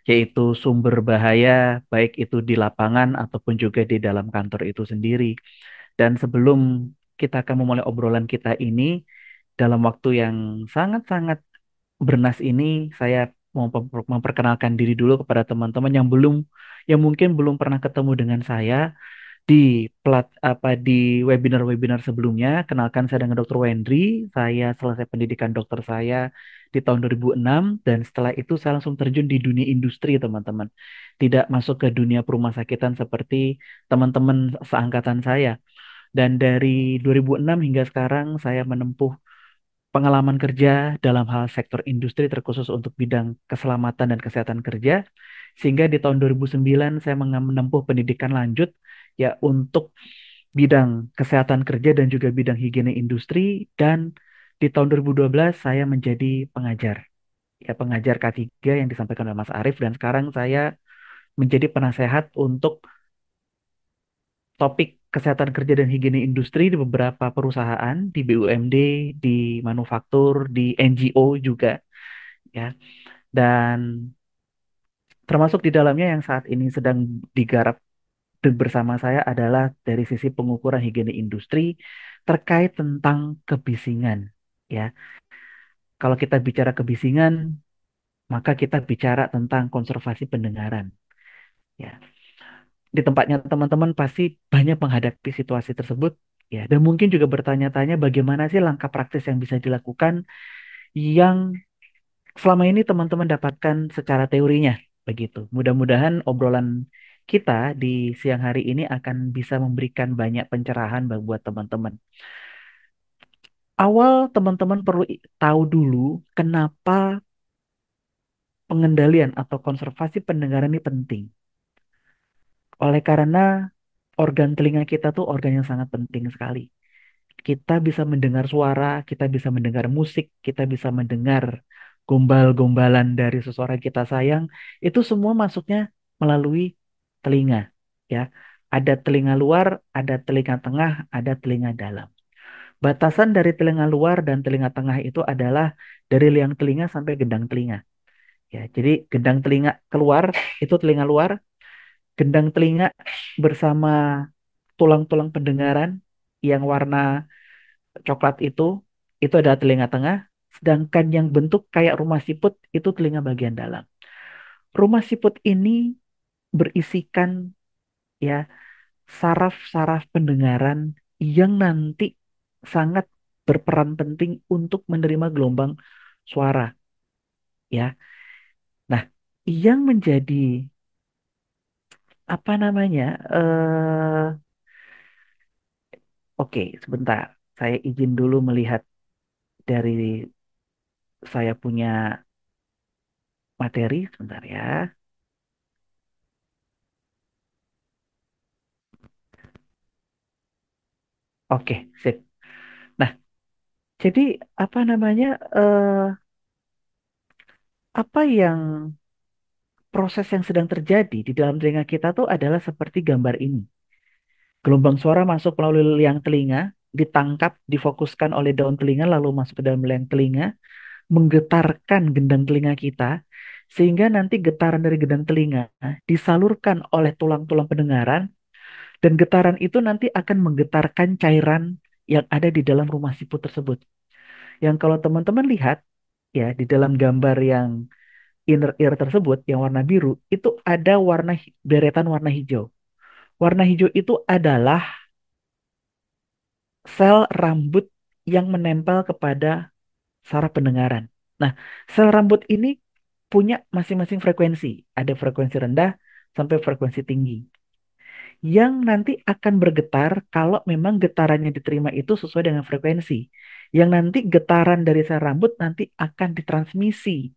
yaitu sumber bahaya, baik itu di lapangan ataupun juga di dalam kantor itu sendiri. Dan sebelum kita akan memulai obrolan kita ini, dalam waktu yang sangat-sangat bernas ini, saya mau memperkenalkan diri dulu kepada teman-teman yang mungkin belum pernah ketemu dengan saya di di webinar-webinar sebelumnya. Kenalkan, saya dengan Dr. Wendri. Saya selesai pendidikan dokter saya di tahun 2006 dan setelah itu saya langsung terjun di dunia industri, teman-teman. Tidak masuk ke dunia perumahsakitan seperti teman-teman seangkatan saya. Dan dari 2006 hingga sekarang saya menempuh pengalaman kerja dalam hal sektor industri terkhusus untuk bidang keselamatan dan kesehatan kerja. Sehingga di tahun 2009 saya menempuh pendidikan lanjut ya untuk bidang kesehatan kerja dan juga bidang higiene industri, dan di tahun 2012 saya menjadi pengajar. Ya, pengajar K3 yang disampaikan oleh Mas Arief, dan sekarang saya menjadi penasehat untuk topik kesehatan kerja dan higiene industri di beberapa perusahaan, di BUMD, di manufaktur, di NGO juga ya. Dan termasuk di dalamnya yang saat ini sedang digarap bersama saya adalah dari sisi pengukuran higiene industri terkait tentang kebisingan. Ya, kalau kita bicara kebisingan, maka kita bicara tentang konservasi pendengaran. Ya, di tempatnya teman-teman pasti banyak menghadapi situasi tersebut. Ya, dan mungkin juga bertanya-tanya bagaimana sih langkah praktis yang bisa dilakukan yang selama ini teman-teman dapatkan secara teorinya. Begitu. Mudah-mudahan obrolan kita di siang hari ini akan bisa memberikan banyak pencerahan buat teman-teman. Awal teman-teman perlu tahu dulu kenapa pengendalian atau konservasi pendengaran ini penting. Oleh karena organ telinga kita tuh organ yang sangat penting sekali. Kita bisa mendengar suara, kita bisa mendengar musik, kita bisa mendengar gombal-gombalan dari seseorang kita sayang, itu semua masuknya melalui telinga, ya. Ada telinga luar, ada telinga tengah, ada telinga dalam. Batasan dari telinga luar dan telinga tengah itu adalah dari liang telinga sampai gendang telinga. Ya, jadi gendang telinga keluar itu telinga luar, gendang telinga bersama tulang-tulang pendengaran yang warna coklat itu adalah telinga tengah, sedangkan yang bentuk kayak rumah siput itu telinga bagian dalam. Rumah siput ini berisikan ya saraf-saraf pendengaran yang nanti sangat berperan penting untuk menerima gelombang suara ya. Nah, yang menjadi apa namanya? Oke, sebentar. Saya izin dulu melihat dari saya punya materi sebentar ya. Oke, sip. Nah, jadi apa namanya? Apa yang proses yang sedang terjadi di dalam telinga kita tuh adalah seperti gambar ini. Gelombang suara masuk melalui liang telinga, ditangkap, difokuskan oleh daun telinga, lalu masuk ke dalam liang telinga, menggetarkan gendang telinga kita, sehingga nanti getaran dari gendang telinga disalurkan oleh tulang-tulang pendengaran, dan getaran itu nanti akan menggetarkan cairan yang ada di dalam rumah siput tersebut. Yang kalau teman-teman lihat, ya di dalam gambar yang inner ear tersebut yang warna biru itu ada deretan warna hijau. Warna hijau itu adalah sel rambut yang menempel kepada saraf pendengaran. Nah, sel rambut ini punya masing-masing frekuensi. Ada frekuensi rendah sampai frekuensi tinggi. Yang nanti akan bergetar kalau memang getarannya diterima itu sesuai dengan frekuensi. Yang nanti getaran dari sel rambut nanti akan ditransmisi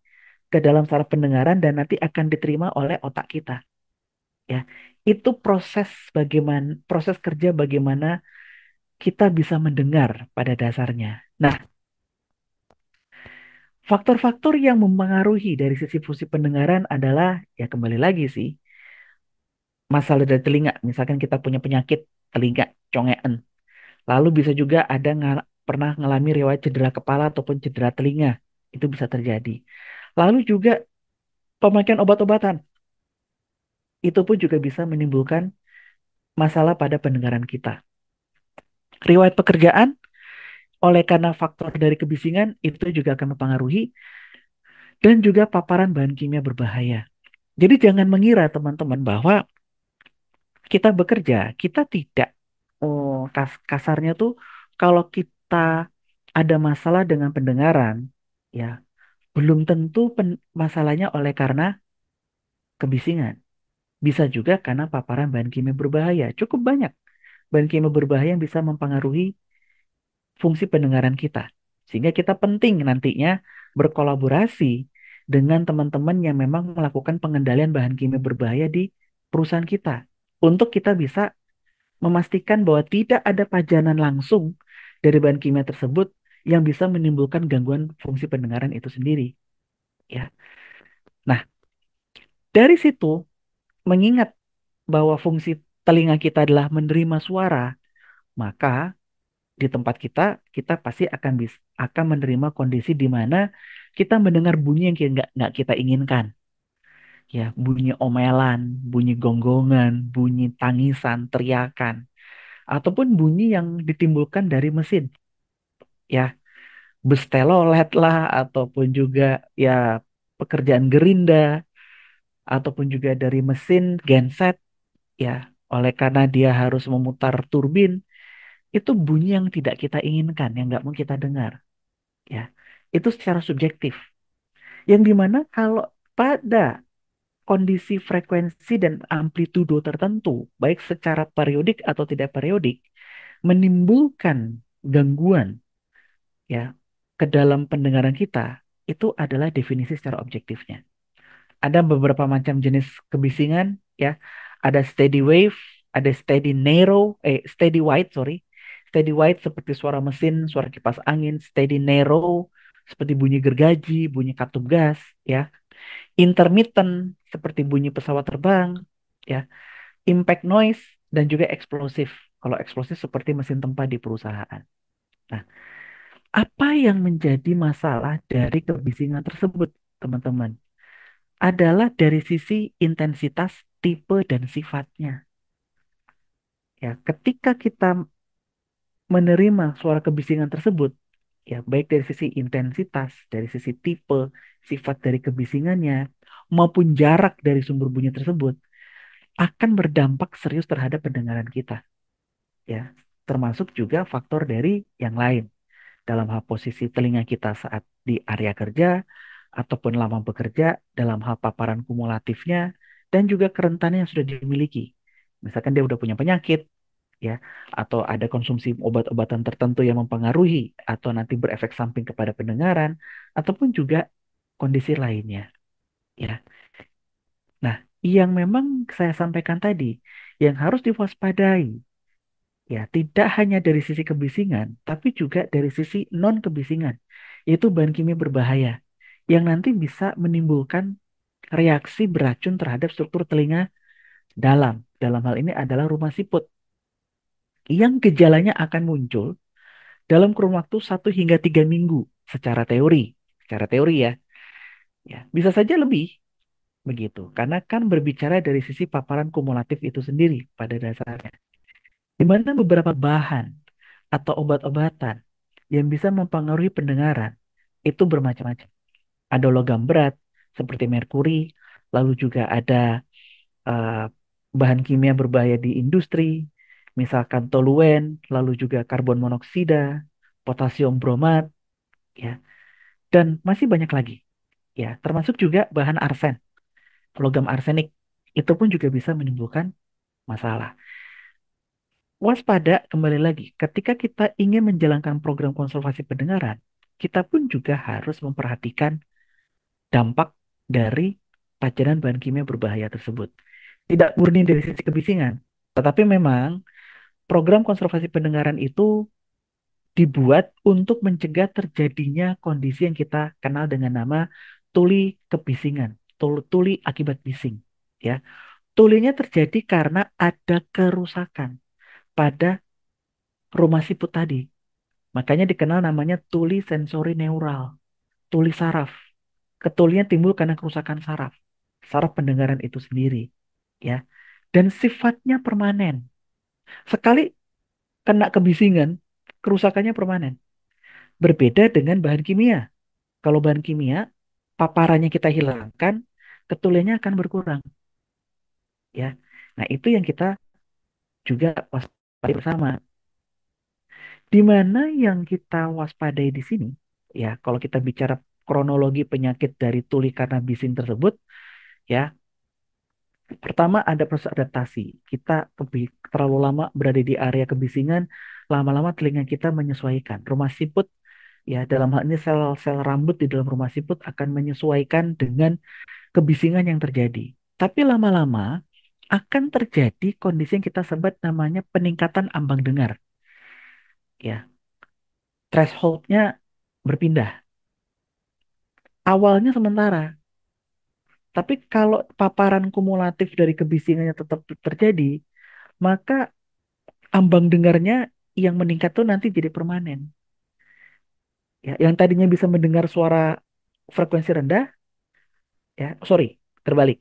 ke dalam saraf pendengaran dan nanti akan diterima oleh otak kita. Ya, itu proses kerja bagaimana kita bisa mendengar pada dasarnya. Nah, faktor-faktor yang mempengaruhi dari sisi fungsi pendengaran adalah ya kembali lagi sih masalah dari telinga. Misalkan kita punya penyakit telinga congean, lalu bisa juga ada pernah mengalami riwayat cedera kepala ataupun cedera telinga, itu bisa terjadi. Lalu juga Pemakaian obat-obatan itu pun juga bisa menimbulkan masalah pada pendengaran kita. Riwayat pekerjaan oleh karena faktor dari kebisingan itu juga akan mempengaruhi, dan juga paparan bahan kimia berbahaya. Jadi jangan mengira teman-teman bahwa kita bekerja, kita tidak, kasarnya tuh kalau kita ada masalah dengan pendengaran, ya belum tentu masalahnya oleh karena kebisingan. Bisa juga karena paparan bahan kimia berbahaya. Cukup banyak bahan kimia berbahaya yang bisa mempengaruhi fungsi pendengaran kita. Sehingga kita penting nantinya berkolaborasi dengan teman-teman yang memang melakukan pengendalian bahan kimia berbahaya di perusahaan kita. Untuk kita bisa memastikan bahwa tidak ada pajanan langsung dari bahan kimia tersebut yang bisa menimbulkan gangguan fungsi pendengaran itu sendiri. Ya. Nah, dari situ mengingat bahwa fungsi telinga kita adalah menerima suara, maka di tempat kita, kita pasti akan menerima kondisi di mana kita mendengar bunyi yang nggak kita inginkan. Ya, bunyi omelan, bunyi gonggongan, bunyi tangisan, teriakan, ataupun bunyi yang ditimbulkan dari mesin. Ya, bestelolet lah, ataupun juga ya pekerjaan gerinda, ataupun juga dari mesin genset. Ya, oleh karena dia harus memutar turbin, itu bunyi yang tidak kita inginkan, yang nggak mau kita dengar. Ya, itu secara subjektif. Yang dimana kalau pada kondisi frekuensi dan amplitudo tertentu, baik secara periodik atau tidak periodik, menimbulkan gangguan ya ke dalam pendengaran kita, itu adalah definisi secara objektifnya. Ada beberapa macam jenis kebisingan ya. Ada steady wave, ada steady wide, sorry. Steady wide seperti suara mesin, suara kipas angin, steady narrow seperti bunyi gergaji, bunyi katup gas ya. Intermittent seperti bunyi pesawat terbang ya. Impact noise dan juga eksplosif. Kalau eksplosif seperti mesin tempa di perusahaan. Nah, apa yang menjadi masalah dari kebisingan tersebut, teman-teman? Adalah dari sisi intensitas, tipe, dan sifatnya. Ya, ketika kita menerima suara kebisingan tersebut, ya baik dari sisi intensitas, dari sisi tipe, sifat dari kebisingannya, maupun jarak dari sumber bunyi tersebut, akan berdampak serius terhadap pendengaran kita. Ya, termasuk juga faktor dari yang lain dalam hal posisi telinga kita saat di area kerja ataupun lama bekerja, dalam hal paparan kumulatifnya dan juga kerentanan yang sudah dimiliki. Misalkan dia udah punya penyakit ya, atau ada konsumsi obat-obatan tertentu yang mempengaruhi atau nanti berefek samping kepada pendengaran, ataupun juga kondisi lainnya ya. Nah, yang memang saya sampaikan tadi yang harus diwaspadai, ya, tidak hanya dari sisi kebisingan, tapi juga dari sisi non kebisingan, yaitu bahan kimia berbahaya yang nanti bisa menimbulkan reaksi beracun terhadap struktur telinga dalam. Dalam hal ini adalah rumah siput yang gejalanya akan muncul dalam kurun waktu 1 hingga 3 minggu secara teori. Secara teori ya, ya bisa saja lebih begitu. Karena kan berbicara dari sisi paparan kumulatif itu sendiri pada dasarnya. Di mana beberapa bahan atau obat-obatan yang bisa mempengaruhi pendengaran itu bermacam-macam. Ada logam berat seperti merkuri, lalu juga ada eh, bahan kimia berbahaya di industri, misalkan toluen, lalu juga karbon monoksida, potasium bromat, ya, dan masih banyak lagi, ya, termasuk juga bahan arsen, logam arsenik, itu pun juga bisa menimbulkan masalah. Waspada kembali lagi, ketika kita ingin menjalankan program konservasi pendengaran, kita pun juga harus memperhatikan dampak dari pajanan bahan kimia berbahaya tersebut. Tidak murni dari sisi kebisingan, tetapi memang program konservasi pendengaran itu dibuat untuk mencegah terjadinya kondisi yang kita kenal dengan nama tuli kebisingan, tuli akibat bising. Ya, tulinya terjadi karena ada kerusakan pada rumah siput tadi. Makanya dikenal namanya tuli sensori neural, tuli saraf. Ketulinya timbul karena kerusakan saraf. saraf pendengaran itu sendiri, ya. Dan sifatnya permanen. Sekali kena kebisingan, kerusakannya permanen. Berbeda dengan bahan kimia. Kalau bahan kimia, paparannya kita hilangkan, ketuliannya akan berkurang, ya. Nah, itu yang kita juga waspadai bersama. Di mana yang kita waspadai di sini, ya, kalau kita bicara kronologi penyakit dari tuli karena bising tersebut, ya, pertama ada proses adaptasi. Kita terlalu lama berada di area kebisingan, lama-lama telinga kita menyesuaikan. Rumah siput, ya, dalam hal ini sel-sel rambut di dalam rumah siput akan menyesuaikan dengan kebisingan yang terjadi. Tapi lama-lama akan terjadi kondisi yang kita sebut namanya peningkatan ambang dengar. Ya, thresholdnya berpindah. Awalnya sementara, tapi kalau paparan kumulatif dari kebisingannya tetap terjadi, maka ambang dengarnya yang meningkat tuh nanti jadi permanen. Ya, yang tadinya bisa mendengar suara frekuensi rendah, ya, sorry, terbalik.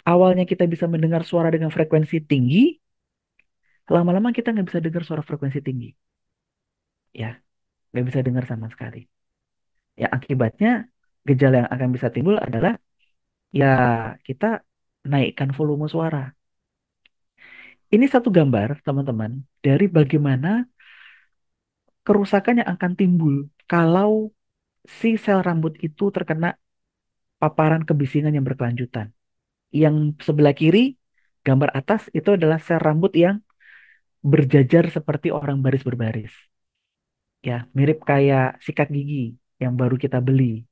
Awalnya kita bisa mendengar suara dengan frekuensi tinggi, lama-lama kita nggak bisa dengar suara frekuensi tinggi, ya, nggak bisa dengar sama sekali. Ya, akibatnya gejala yang akan bisa timbul adalah ya kita naikkan volume suara. Ini satu gambar, teman-teman, dari bagaimana kerusakan yang akan timbul kalau si sel rambut itu terkena paparan kebisingan yang berkelanjutan. Yang sebelah kiri, gambar atas itu adalah sel rambut yang berjajar seperti orang baris berbaris. Ya, mirip kayak sikat gigi yang baru kita beli.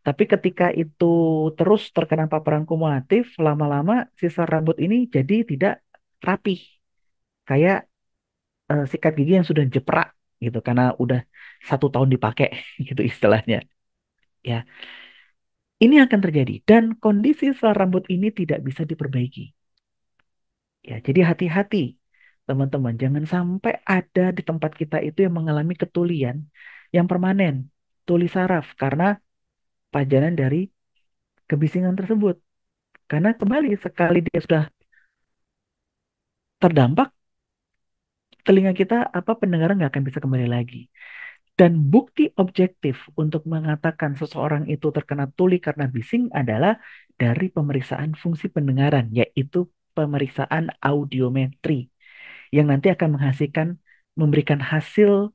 Tapi ketika itu terus terkena paparan kumulatif, lama-lama si sel rambut ini jadi tidak rapih. Kayak sikat gigi yang sudah jeprak gitu karena udah 1 tahun dipakai gitu istilahnya. Ya, ini akan terjadi dan kondisi sel rambut ini tidak bisa diperbaiki. Ya, jadi hati-hati teman-teman, jangan sampai ada di tempat kita itu yang mengalami ketulian yang permanen, tuli saraf karena pajanan dari kebisingan tersebut. Karena kembali sekali dia sudah terdampak, telinga kita apa pendengaran nggak akan bisa kembali lagi. Dan bukti objektif untuk mengatakan seseorang itu terkena tuli karena bising adalah dari pemeriksaan fungsi pendengaran, yaitu pemeriksaan audiometri yang nanti akan memberikan hasil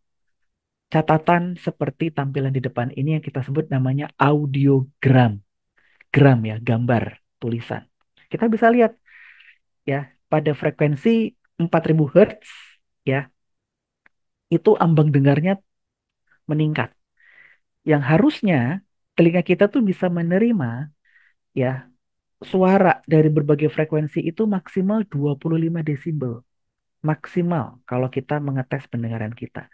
catatan seperti tampilan di depan ini yang kita sebut namanya audiogram. Gram ya, gambar, tulisan. Kita bisa lihat ya pada frekuensi 4000 Hz ya, itu ambang dengarnya meningkat. Yang harusnya telinga kita tuh bisa menerima ya suara dari berbagai frekuensi itu maksimal 25 desibel. Maksimal kalau kita mengetes pendengaran kita.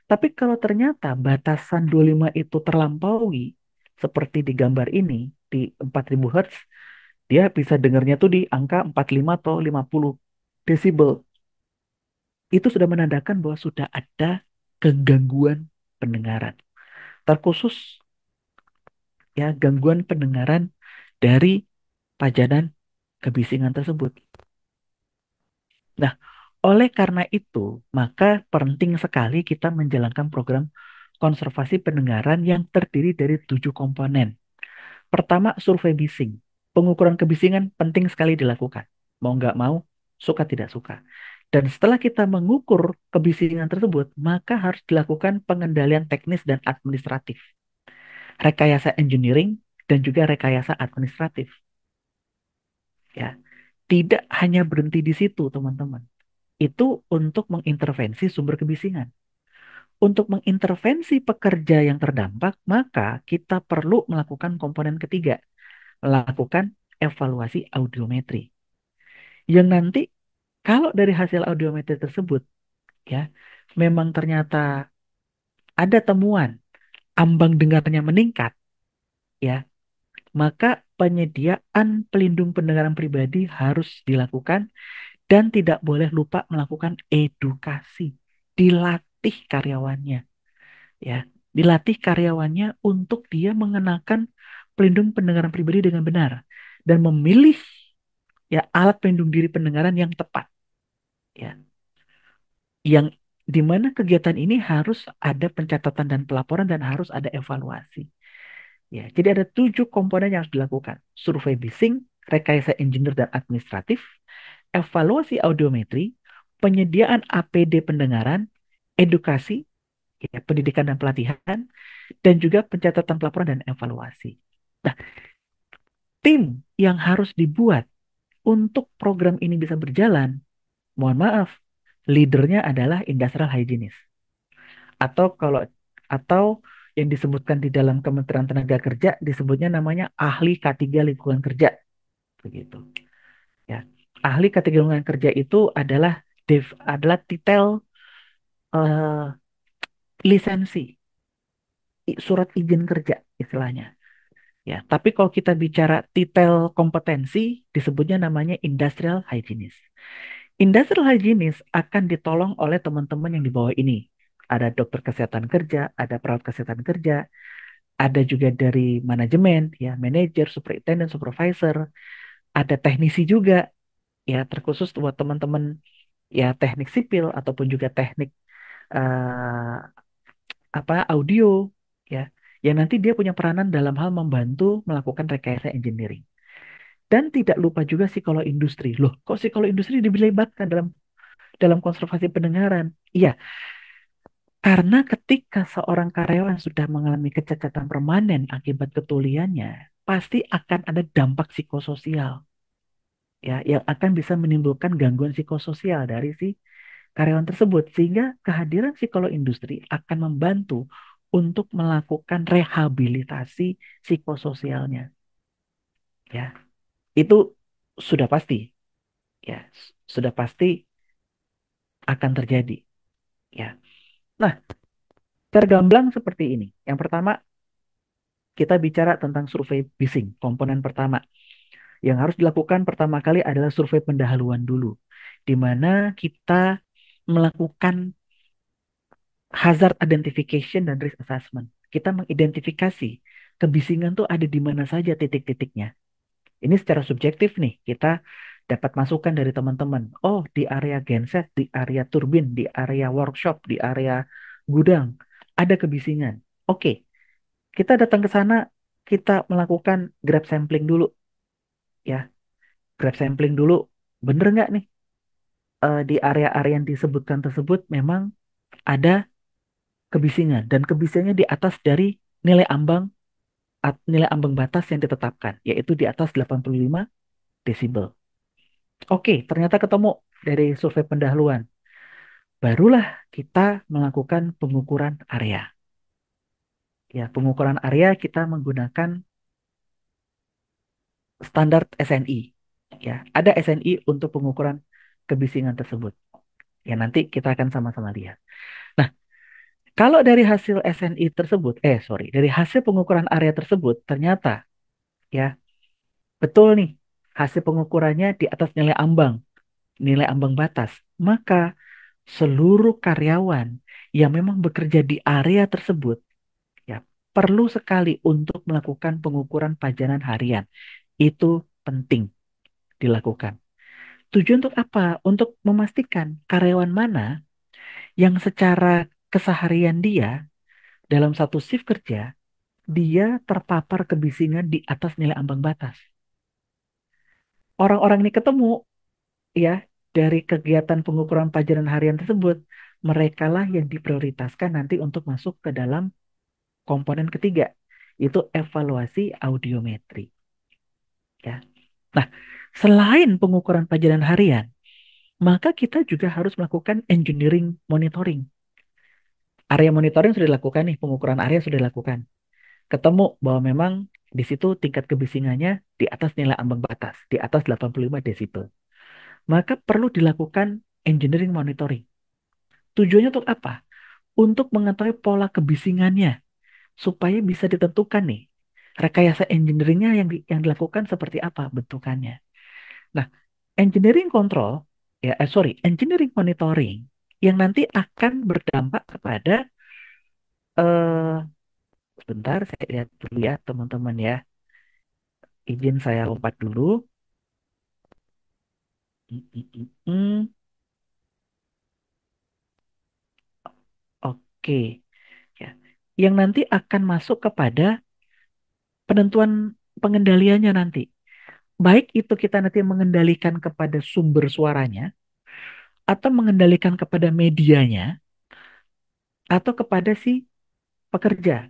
Tapi kalau ternyata batasan 25 itu terlampaui seperti di gambar ini di 4000 Hz, dia bisa dengarnya tuh di angka 45 atau 50 desibel. Itu sudah menandakan bahwa sudah ada kegangguan pendengaran. Terkhusus ya gangguan pendengaran dari pajanan kebisingan tersebut. Nah, oleh karena itu, maka penting sekali kita menjalankan program konservasi pendengaran yang terdiri dari 7 komponen. Pertama, survei bising. Pengukuran kebisingan penting sekali dilakukan. Mau nggak mau, suka tidak suka. Dan setelah kita mengukur kebisingan tersebut, maka harus dilakukan pengendalian teknis dan administratif. Rekayasa engineering dan juga rekayasa administratif. Ya, tidak hanya berhenti di situ, teman-teman. Itu untuk mengintervensi sumber kebisingan. Untuk mengintervensi pekerja yang terdampak, maka kita perlu melakukan komponen ketiga, melakukan evaluasi audiometri. Yang nanti kalau dari hasil audiometri tersebut ya memang ternyata ada temuan ambang dengarnya meningkat ya, maka penyediaan pelindung pendengaran pribadi harus dilakukan dan tidak boleh lupa melakukan edukasi. Dilatih karyawannya ya. Dilatih karyawannya untuk dia mengenakan pelindung pendengaran pribadi dengan benar. dan memilih ya alat pelindung diri pendengaran yang tepat ya, yang dimana kegiatan ini harus ada pencatatan dan pelaporan dan harus ada evaluasi. Ya, jadi ada 7 komponen yang harus dilakukan. Survei bising, rekayasa engineer dan administratif, evaluasi audiometri, penyediaan APD pendengaran, edukasi, ya, pendidikan dan pelatihan, dan juga pencatatan pelaporan dan evaluasi. Nah, tim yang harus dibuat untuk program ini bisa berjalan, mohon maaf, leadernya adalah industrial hygienist. Atau kalau atau yang disebutkan di dalam Kementerian Tenaga Kerja disebutnya namanya ahli K3 lingkungan kerja begitu ya. Ahli K3 lingkungan kerja itu adalah titel eh, lisensi surat izin kerja istilahnya ya. Tapi kalau kita bicara titel kompetensi disebutnya namanya industrial hygienist. Industrial hygienist akan ditolong oleh teman-teman yang di bawah ini. Ada dokter kesehatan kerja, ada perawat kesehatan kerja, ada juga dari manajemen, ya, manajer, superintendent, supervisor, ada teknisi juga, ya, terkhusus buat teman-teman ya teknik sipil ataupun juga teknik eh, audio, ya, yang nanti dia punya peranan dalam hal membantu melakukan rekayasa engineering. Dan tidak lupa juga psikolog industri. Loh, kok psikolog industri dilibatkan dalam konservasi pendengaran? Iya, karena ketika seorang karyawan sudah mengalami kecacatan permanen akibat ketuliannya, pasti akan ada dampak psikososial ya yang akan bisa menimbulkan gangguan psikososial dari si karyawan tersebut sehingga kehadiran psikolog industri akan membantu untuk melakukan rehabilitasi psikososialnya ya. Itu sudah pasti ya, sudah pasti akan terjadi ya. Nah, tergamblang seperti ini. Yang pertama, kita bicara tentang survei bising, komponen pertama. Yang harus dilakukan pertama kali adalah survei pendahuluan dulu, di mana kita melakukan hazard identification dan risk assessment. Kita mengidentifikasi kebisingan tuh ada di mana saja titik-titiknya. Ini secara subjektif nih, kita dapat masukan dari teman-teman. Oh, di area genset, di area turbin, di area workshop, di area gudang, ada kebisingan. Oke, kita datang ke sana, kita melakukan grab sampling dulu, ya. Grab sampling dulu, bener nggak nih di area-area yang disebutkan tersebut memang ada kebisingan dan kebisingannya di atas dari nilai ambang nilai ambang batas yang ditetapkan, yaitu di atas 85 desibel. Oke, ternyata ketemu dari survei pendahuluan. Barulah kita melakukan pengukuran area. Ya, pengukuran area kita menggunakan standar SNI. Ya, ada SNI untuk pengukuran kebisingan tersebut. Ya, nanti kita akan sama-sama lihat. Nah, kalau dari hasil SNI tersebut, sorry, dari hasil pengukuran area tersebut, ternyata ya betul nih hasil pengukurannya di atas nilai ambang batas. Maka seluruh karyawan yang memang bekerja di area tersebut ya perlu sekali untuk melakukan pengukuran pajanan harian. Itu penting dilakukan. Tujuan untuk apa? Untuk memastikan karyawan mana yang secara keseharian dia dalam satu shift kerja dia terpapar kebisingan di atas nilai ambang batas. Orang-orang ini ketemu ya dari kegiatan pengukuran pajanan harian tersebut, merekalah yang diprioritaskan nanti untuk masuk ke dalam komponen ketiga, yaitu evaluasi audiometri. Ya. Nah, selain pengukuran pajanan harian, maka kita juga harus melakukan engineering monitoring. Area monitoring sudah dilakukan nih, pengukuran area sudah dilakukan. Ketemu bahwa memang di situ tingkat kebisingannya di atas nilai ambang batas, di atas 85 desibel. Maka perlu dilakukan engineering monitoring. Tujuannya untuk apa? Untuk mengetahui pola kebisingannya supaya bisa ditentukan nih rekayasa engineeringnya yang dilakukan seperti apa bentukannya. Nah, engineering control engineering monitoring yang nanti akan berdampak kepada eh sebentar saya lihat dulu ya teman-teman ya. Izin saya lompat dulu. Mm, mm, mm, mm. Oke, ya. Yang nanti akan masuk kepada penentuan pengendaliannya nanti. Baik itu kita nanti mengendalikan kepada sumber suaranya, atau mengendalikan kepada medianya, atau kepada si pekerja.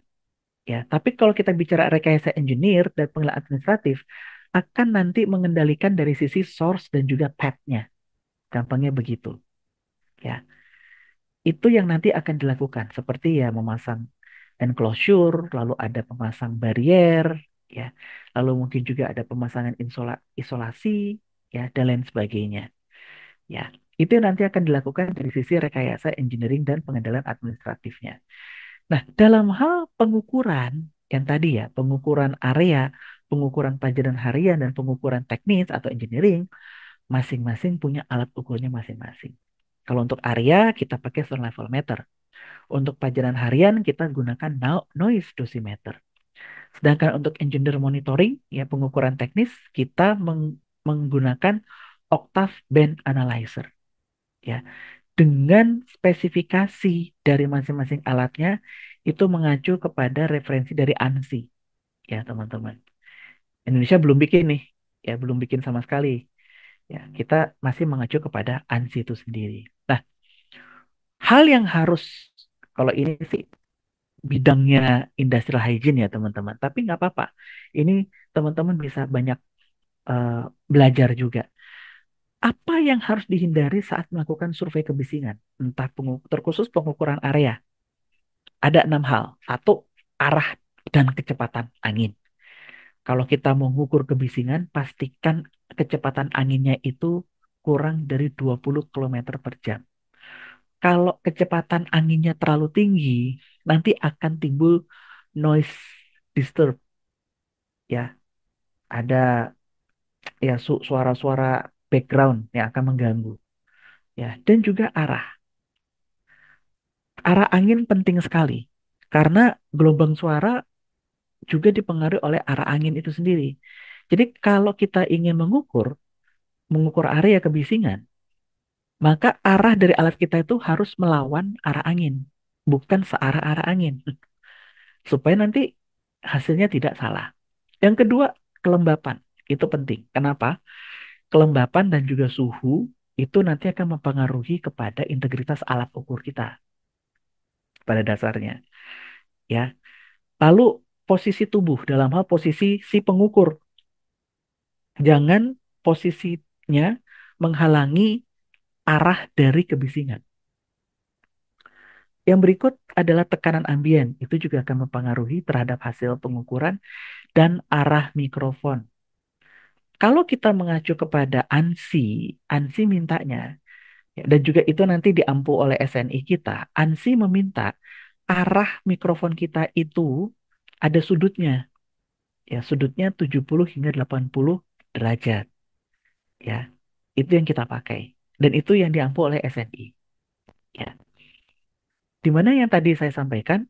Ya, tapi kalau kita bicara rekayasa engineer dan pengelola administratif, akan nanti mengendalikan dari sisi source dan juga path-nya. Gampangnya begitu. Ya, itu yang nanti akan dilakukan. Seperti ya memasang enclosure, lalu ada pemasang barrier, ya, lalu mungkin juga ada pemasangan isolasi, ya, dan lain sebagainya. Ya, itu yang nanti akan dilakukan dari sisi rekayasa engineering dan pengendalian administratifnya. Nah, dalam hal pengukuran yang tadi ya, pengukuran area, pengukuran pajanan harian, dan pengukuran teknis atau engineering, masing-masing punya alat ukurnya masing-masing. Kalau untuk area, kita pakai sound level meter. Untuk pajanan harian, kita gunakan noise dosimeter. Sedangkan untuk engineer monitoring, ya pengukuran teknis, kita menggunakan octave band analyzer. Ya, dengan spesifikasi dari masing-masing alatnya itu mengacu kepada referensi dari ANSI, ya teman-teman. Indonesia belum bikin nih, ya belum bikin sama sekali. Ya, kita masih mengacu kepada ANSI itu sendiri. Nah, hal yang harus kalau ini sih bidangnya industrial hygiene ya teman-teman. Tapi nggak apa-apa. Ini teman-teman bisa banyak eh, belajar juga. Apa yang harus dihindari saat melakukan survei kebisingan? Entah terkhusus pengukuran area. Ada 6 hal. Satu, arah dan kecepatan angin. Kalau kita mau mengukur kebisingan, pastikan kecepatan anginnya itu kurang dari 20 kilometer per jam. Kalau kecepatan anginnya terlalu tinggi, nanti akan timbul noise disturb, ya. Ada ya suara-suara background yang akan mengganggu, ya. Dan juga arah. Arah angin penting sekali karena gelombang suara juga dipengaruhi oleh arah angin itu sendiri. Jadi kalau kita ingin mengukur area kebisingan, maka arah dari alat kita itu harus melawan arah angin, bukan searah arah angin, supaya nanti hasilnya tidak salah. Yang kedua, kelembapan. Itu penting. Kenapa? Kelembapan dan juga suhu itu nanti akan mempengaruhi kepada integritas alat ukur kita pada dasarnya, ya. Lalu posisi tubuh dalam hal posisi si pengukur. Jangan posisinya menghalangi arah dari kebisingan. Yang berikut adalah tekanan ambien. Itu juga akan mempengaruhi terhadap hasil pengukuran dan arah mikrofon. Kalau kita mengacu kepada ANSI, ANSI mintanya, ya, dan juga itu nanti diampu oleh SNI kita, ANSI meminta arah mikrofon kita itu ada sudutnya. Ya, sudutnya 70 hingga 80 derajat. Ya, itu yang kita pakai. Dan itu yang diampu oleh SNI. Ya, di mana yang tadi saya sampaikan,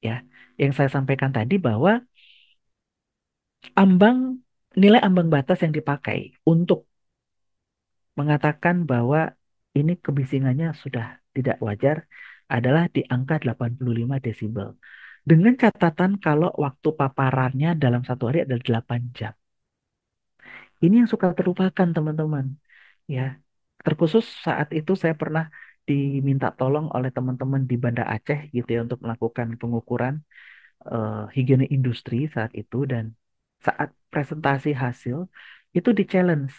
ya, yang saya sampaikan tadi bahwa ambang nilai ambang batas yang dipakai untuk mengatakan bahwa ini kebisingannya sudah tidak wajar adalah di angka 85 desibel. Dengan catatan kalau waktu paparannya dalam 1 hari adalah 8 jam. Ini yang suka terlupakan teman-teman. Ya, terkhusus saat itu saya pernah diminta tolong oleh teman-teman di Banda Aceh gitu ya untuk melakukan pengukuran higiene industri saat itu, dan saat presentasi hasil itu di challenge.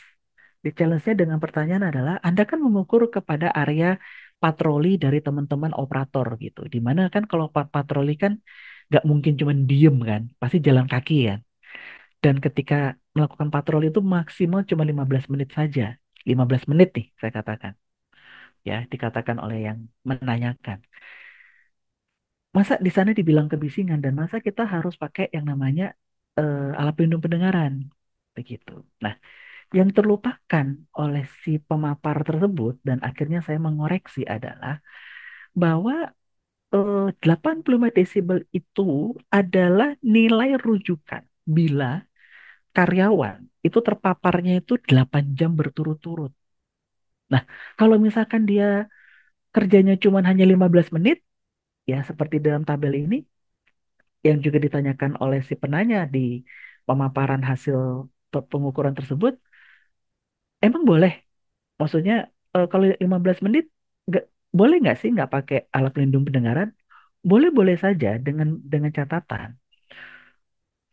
Di challenge-nya dengan pertanyaan adalah, Anda kan mengukur kepada area patroli dari teman-teman operator gitu. Dimana kan kalau patroli kan nggak mungkin cuma diem kan, pasti jalan kaki ya. Dan ketika melakukan patroli itu maksimal cuma 15 menit saja. 15 menit nih saya katakan. Ya, dikatakan oleh yang menanyakan. Masa di sana dibilang kebisingan dan masa kita harus pakai yang namanya alat pelindung pendengaran. Begitu. Nah, yang terlupakan oleh si pemapar tersebut dan akhirnya saya mengoreksi adalah bahwa 85 desibel itu adalah nilai rujukan. bila karyawan itu terpaparnya itu 8 jam berturut-turut. Nah, kalau misalkan dia kerjanya cuma hanya 15 menit, ya seperti dalam tabel ini, yang juga ditanyakan oleh si penanya di pemaparan hasil pengukuran tersebut, emang boleh? Maksudnya kalau 15 menit, nggak, boleh nggak sih nggak pakai alat pelindung pendengaran? Boleh-boleh saja dengan catatan.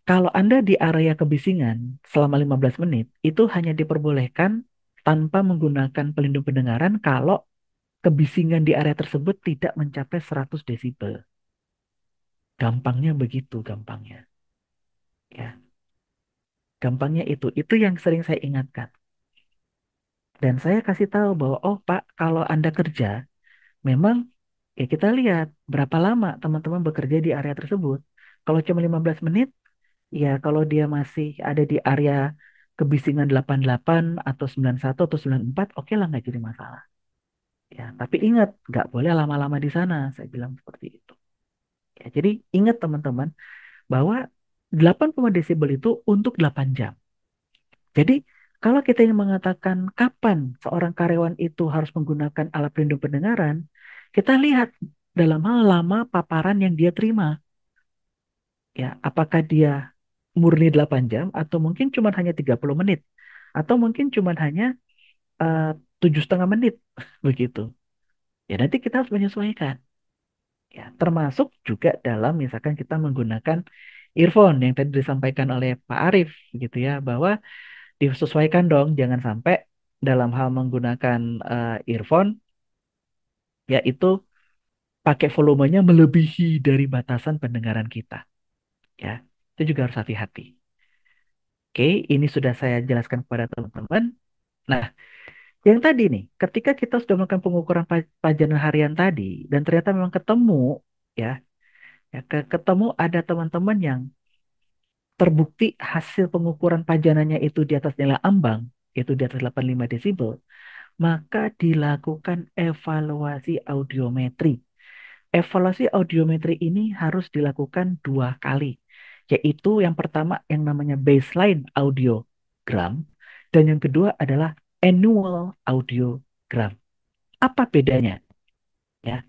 Kalau Anda di area kebisingan selama 15 menit, itu hanya diperbolehkan tanpa menggunakan pelindung pendengaran kalau kebisingan di area tersebut tidak mencapai 100 desibel. Gampangnya begitu, gampangnya. Ya, gampangnya itu yang sering saya ingatkan. Dan saya kasih tahu bahwa, oh Pak, kalau Anda kerja, memang ya kita lihat berapa lama teman-teman bekerja di area tersebut. Kalau cuma 15 menit, ya kalau dia masih ada di area kebisingan 88 atau 91 atau 94, oke lah nggak jadi masalah. Ya, tapi ingat, nggak boleh lama-lama di sana. Saya bilang seperti itu. Ya, jadi ingat teman-teman bahwa 80 desibel itu untuk 8 jam. Jadi kalau kita ingin mengatakan kapan seorang karyawan itu harus menggunakan alat pelindung pendengaran, kita lihat dalam hal lama paparan yang dia terima. Ya, apakah dia murni 8 jam atau mungkin cuma hanya 30 menit atau mungkin cuma hanya eh, 7,5 menit begitu. Ya, nanti kita harus menyesuaikan. Ya, termasuk juga dalam misalkan kita menggunakan earphone yang tadi disampaikan oleh Pak Arief gitu ya, bahwa disesuaikan dong, jangan sampai dalam hal menggunakan earphone yaitu pakai volumenya melebihi dari batasan pendengaran kita ya. Itu juga harus hati-hati. Oke, ini sudah saya jelaskan kepada teman-teman. Nah, yang tadi nih, ketika kita sudah melakukan pengukuran pajanan harian tadi dan ternyata memang ketemu ya, ketemu ada teman-teman yang terbukti hasil pengukuran pajanannya itu di atas nilai ambang, itu di atas 85 desibel, maka dilakukan evaluasi audiometri. Evaluasi audiometri ini harus dilakukan 2 kali, yaitu yang pertama yang namanya baseline audiogram, dan yang kedua adalah annual audiogram. Apa bedanya? Ya,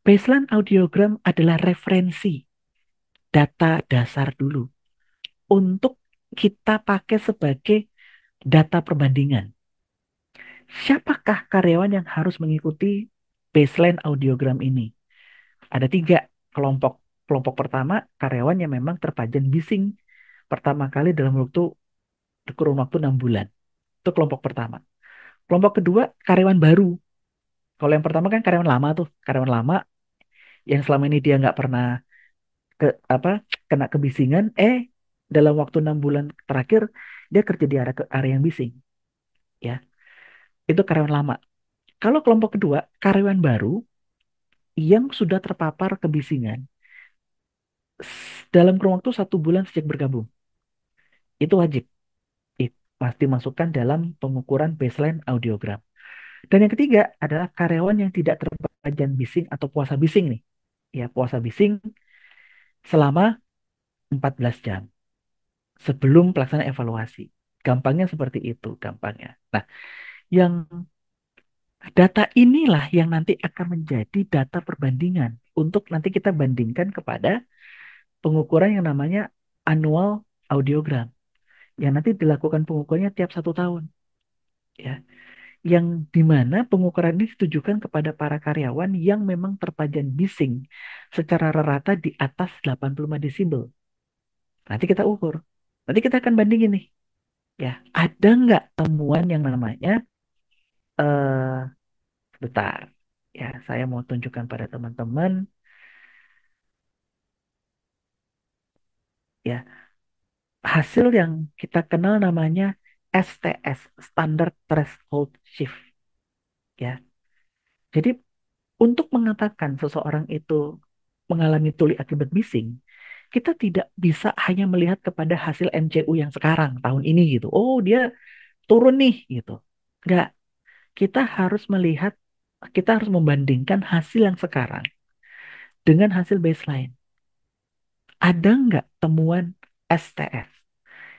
baseline audiogram adalah referensi data dasar dulu untuk kita pakai sebagai data perbandingan. Siapakah karyawan yang harus mengikuti baseline audiogram ini? Ada 3 kelompok. Kelompok pertama, karyawan yang memang terpajan bising pertama kali dalam kurun waktu 6 bulan. Itu kelompok pertama. Kelompok kedua, karyawan baru. Kalau yang pertama kan karyawan lama tuh, karyawan lama yang selama ini dia nggak pernah ke apa kena kebisingan, dalam waktu 6 bulan terakhir dia kerja di area yang bising, ya. Itu karyawan lama. Kalau kelompok kedua, karyawan baru yang sudah terpapar kebisingan dalam kurun waktu 1 bulan sejak bergabung. Itu wajib. Pasti masukkan dalam pengukuran baseline audiogram. Dan yang ketiga adalah karyawan yang tidak terpajan bising atau puasa bising nih. Ya, puasa bising selama 14 jam sebelum pelaksanaan evaluasi. Gampangnya seperti itu, gampangnya. Nah, yang data inilah yang nanti akan menjadi data perbandingan untuk nanti kita bandingkan kepada pengukuran yang namanya annual audiogram yang nanti dilakukan pengukurannya tiap 1 tahun, ya. Yang dimana pengukuran ini ditujukan kepada para karyawan yang memang terpajan bising secara rata di atas 85 desibel. Nanti kita ukur. Nanti kita akan bandingin nih, ya. Ada nggak temuan yang namanya eh bentar. Ya, saya mau tunjukkan pada teman-teman, ya, hasil yang kita kenal namanya STS, Standard Threshold Shift, ya. Jadi untuk mengatakan seseorang itu mengalami tuli akibat bising, kita tidak bisa hanya melihat kepada hasil MCU yang sekarang, tahun ini gitu. Oh, dia turun nih gitu. Enggak, kita harus melihat, kita harus membandingkan hasil yang sekarang dengan hasil baseline. Ada nggak temuan STS.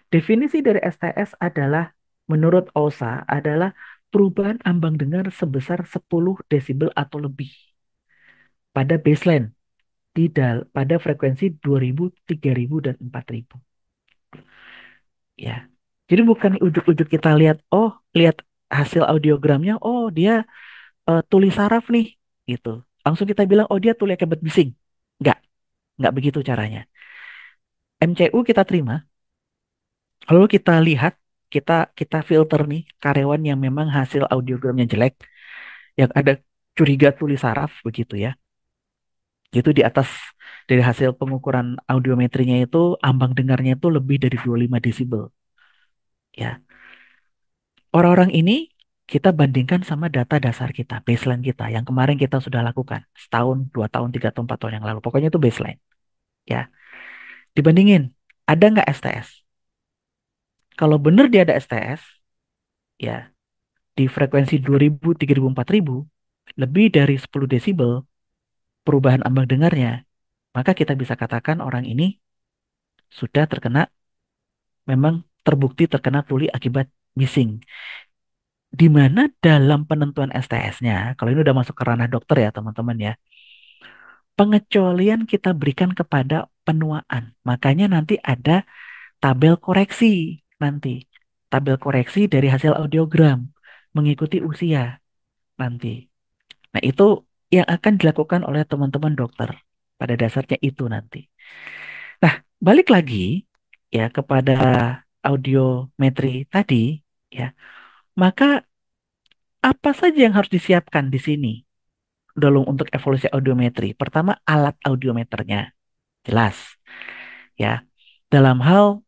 Definisi dari STS adalah, menurut OSA, adalah perubahan ambang dengar sebesar 10 desibel atau lebih pada baseline pada frekuensi 2000, 3000 dan 4000. Ya. Jadi bukan ujuk-ujuk kita lihat, oh, lihat hasil audiogramnya, oh dia tuli saraf nih, gitu. Langsung kita bilang, oh dia tuli akibat bising. Enggak, enggak begitu caranya. MCU kita terima, lalu kita lihat, kita kita filter nih karyawan yang memang hasil audiogramnya jelek, yang ada curiga tuli saraf begitu ya. Itu di atas dari hasil pengukuran audiometrinya itu ambang dengarnya itu lebih dari 25 desibel. Ya, orang-orang ini kita bandingkan sama data dasar kita, baseline kita yang kemarin kita sudah lakukan setahun, 2 tahun, 3 tahun, 4 tahun yang lalu. Pokoknya itu baseline. Ya, dibandingin ada nggak STS? Kalau benar dia ada STS, ya di frekuensi 2000, 3000, 4000 lebih dari 10 desibel perubahan ambang dengarnya, maka kita bisa katakan orang ini sudah terkena, memang terbukti terkena tuli akibat bising. Di mana dalam penentuan STS-nya, kalau ini udah masuk ke ranah dokter ya teman-teman ya, pengecualian kita berikan kepada penuaan. Makanya nanti ada tabel koreksi nanti. Tabel koreksi dari hasil audiogram mengikuti usia nanti. Nah, itu yang akan dilakukan oleh teman-teman dokter. Pada dasarnya itu nanti. Nah, balik lagi ya kepada audiometri tadi ya. Maka apa saja yang harus disiapkan di sini dalam untuk evolusi audiometri? Pertama, alat audiometernya. Jelas ya. Dalam hal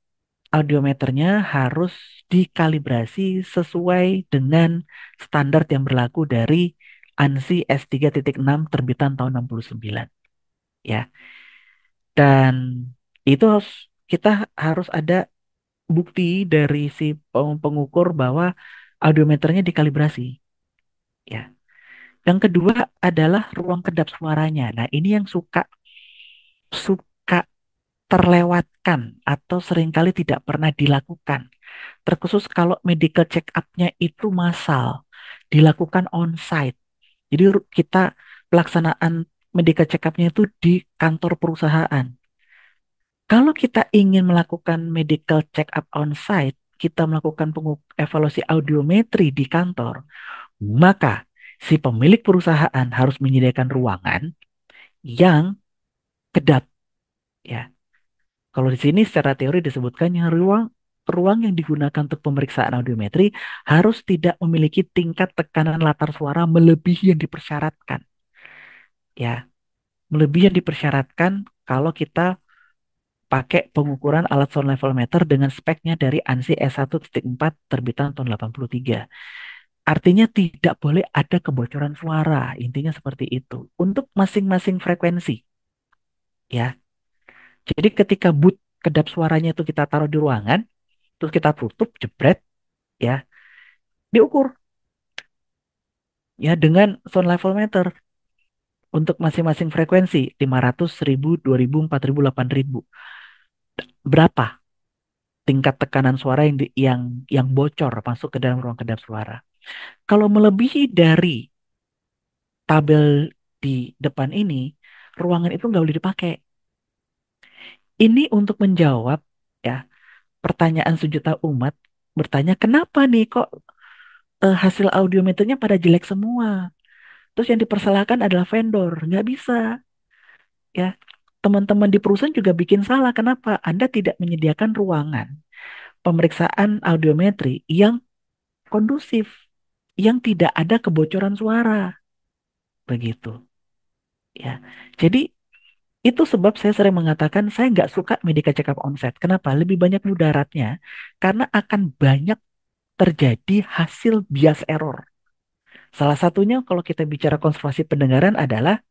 audiometernya harus dikalibrasi sesuai dengan standar yang berlaku dari ANSI S3.6 terbitan tahun 69 ya. Dan itu kita harus ada bukti dari si pengukur bahwa audiometernya dikalibrasi ya. Yang kedua adalah ruang kedap suaranya. Nah, ini yang suka suka terlewatkan atau seringkali tidak pernah dilakukan. Terkhusus kalau medical check up-nya itu massal, dilakukan on-site. Jadi kita pelaksanaan medical check up-nya itu di kantor perusahaan. Kalau kita ingin melakukan medical check up on-site, kita melakukan evaluasi audiometri di kantor, maka si pemilik perusahaan harus menyediakan ruangan yang kedap ya. Kalau di sini secara teori disebutkan yang ruang ruang yang digunakan untuk pemeriksaan audiometri harus tidak memiliki tingkat tekanan latar suara melebihi yang dipersyaratkan. Ya, melebihi yang dipersyaratkan kalau kita pakai pengukuran alat sound level meter dengan speknya dari ANSI S1.4 terbitan tahun 83. Artinya tidak boleh ada kebocoran suara. Intinya seperti itu. Untuk masing-masing frekuensi. Ya. Jadi ketika boot kedap suaranya itu kita taruh di ruangan, terus kita tutup, jebret, ya, diukur ya dengan sound level meter untuk masing-masing frekuensi 500, 1000, 2000, 4000, 8000. Berapa tingkat tekanan suara yang bocor masuk ke dalam ruang kedap suara? Kalau melebihi dari tabel di depan ini, ruangan itu nggak boleh dipakai. Ini untuk menjawab ya pertanyaan sejuta umat bertanya kenapa nih kok hasil audiometernya pada jelek semua. Terus yang dipersalahkan adalah vendor. Nggak bisa. Ya, teman-teman di perusahaan juga bikin salah. Kenapa? Anda tidak menyediakan ruangan pemeriksaan audiometri yang kondusif, yang tidak ada kebocoran suara. Begitu. Ya, jadi itu sebab saya sering mengatakan saya nggak suka medical check up onset. Kenapa? Lebih banyak mudaratnya karena akan banyak terjadi hasil bias error. Salah satunya kalau kita bicara konservasi pendengaran adalah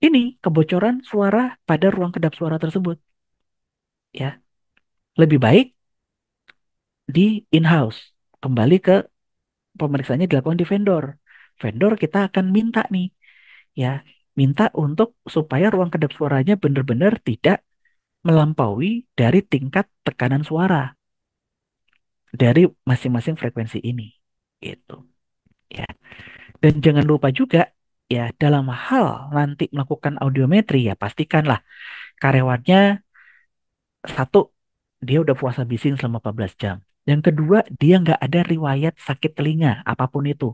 ini kebocoran suara pada ruang kedap suara tersebut. Ya, lebih baik di in-house. Kembali ke pemeriksaannya dilakukan di vendor. Vendor kita akan minta nih, ya, minta untuk supaya ruang kedap suaranya benar-benar tidak melampaui dari tingkat tekanan suara dari masing-masing frekuensi ini. Gitu. Ya. Dan jangan lupa juga ya dalam hal nanti melakukan audiometri ya pastikanlah karyawannya satu dia udah puasa bising selama 14 jam. Yang kedua dia nggak ada riwayat sakit telinga apapun itu.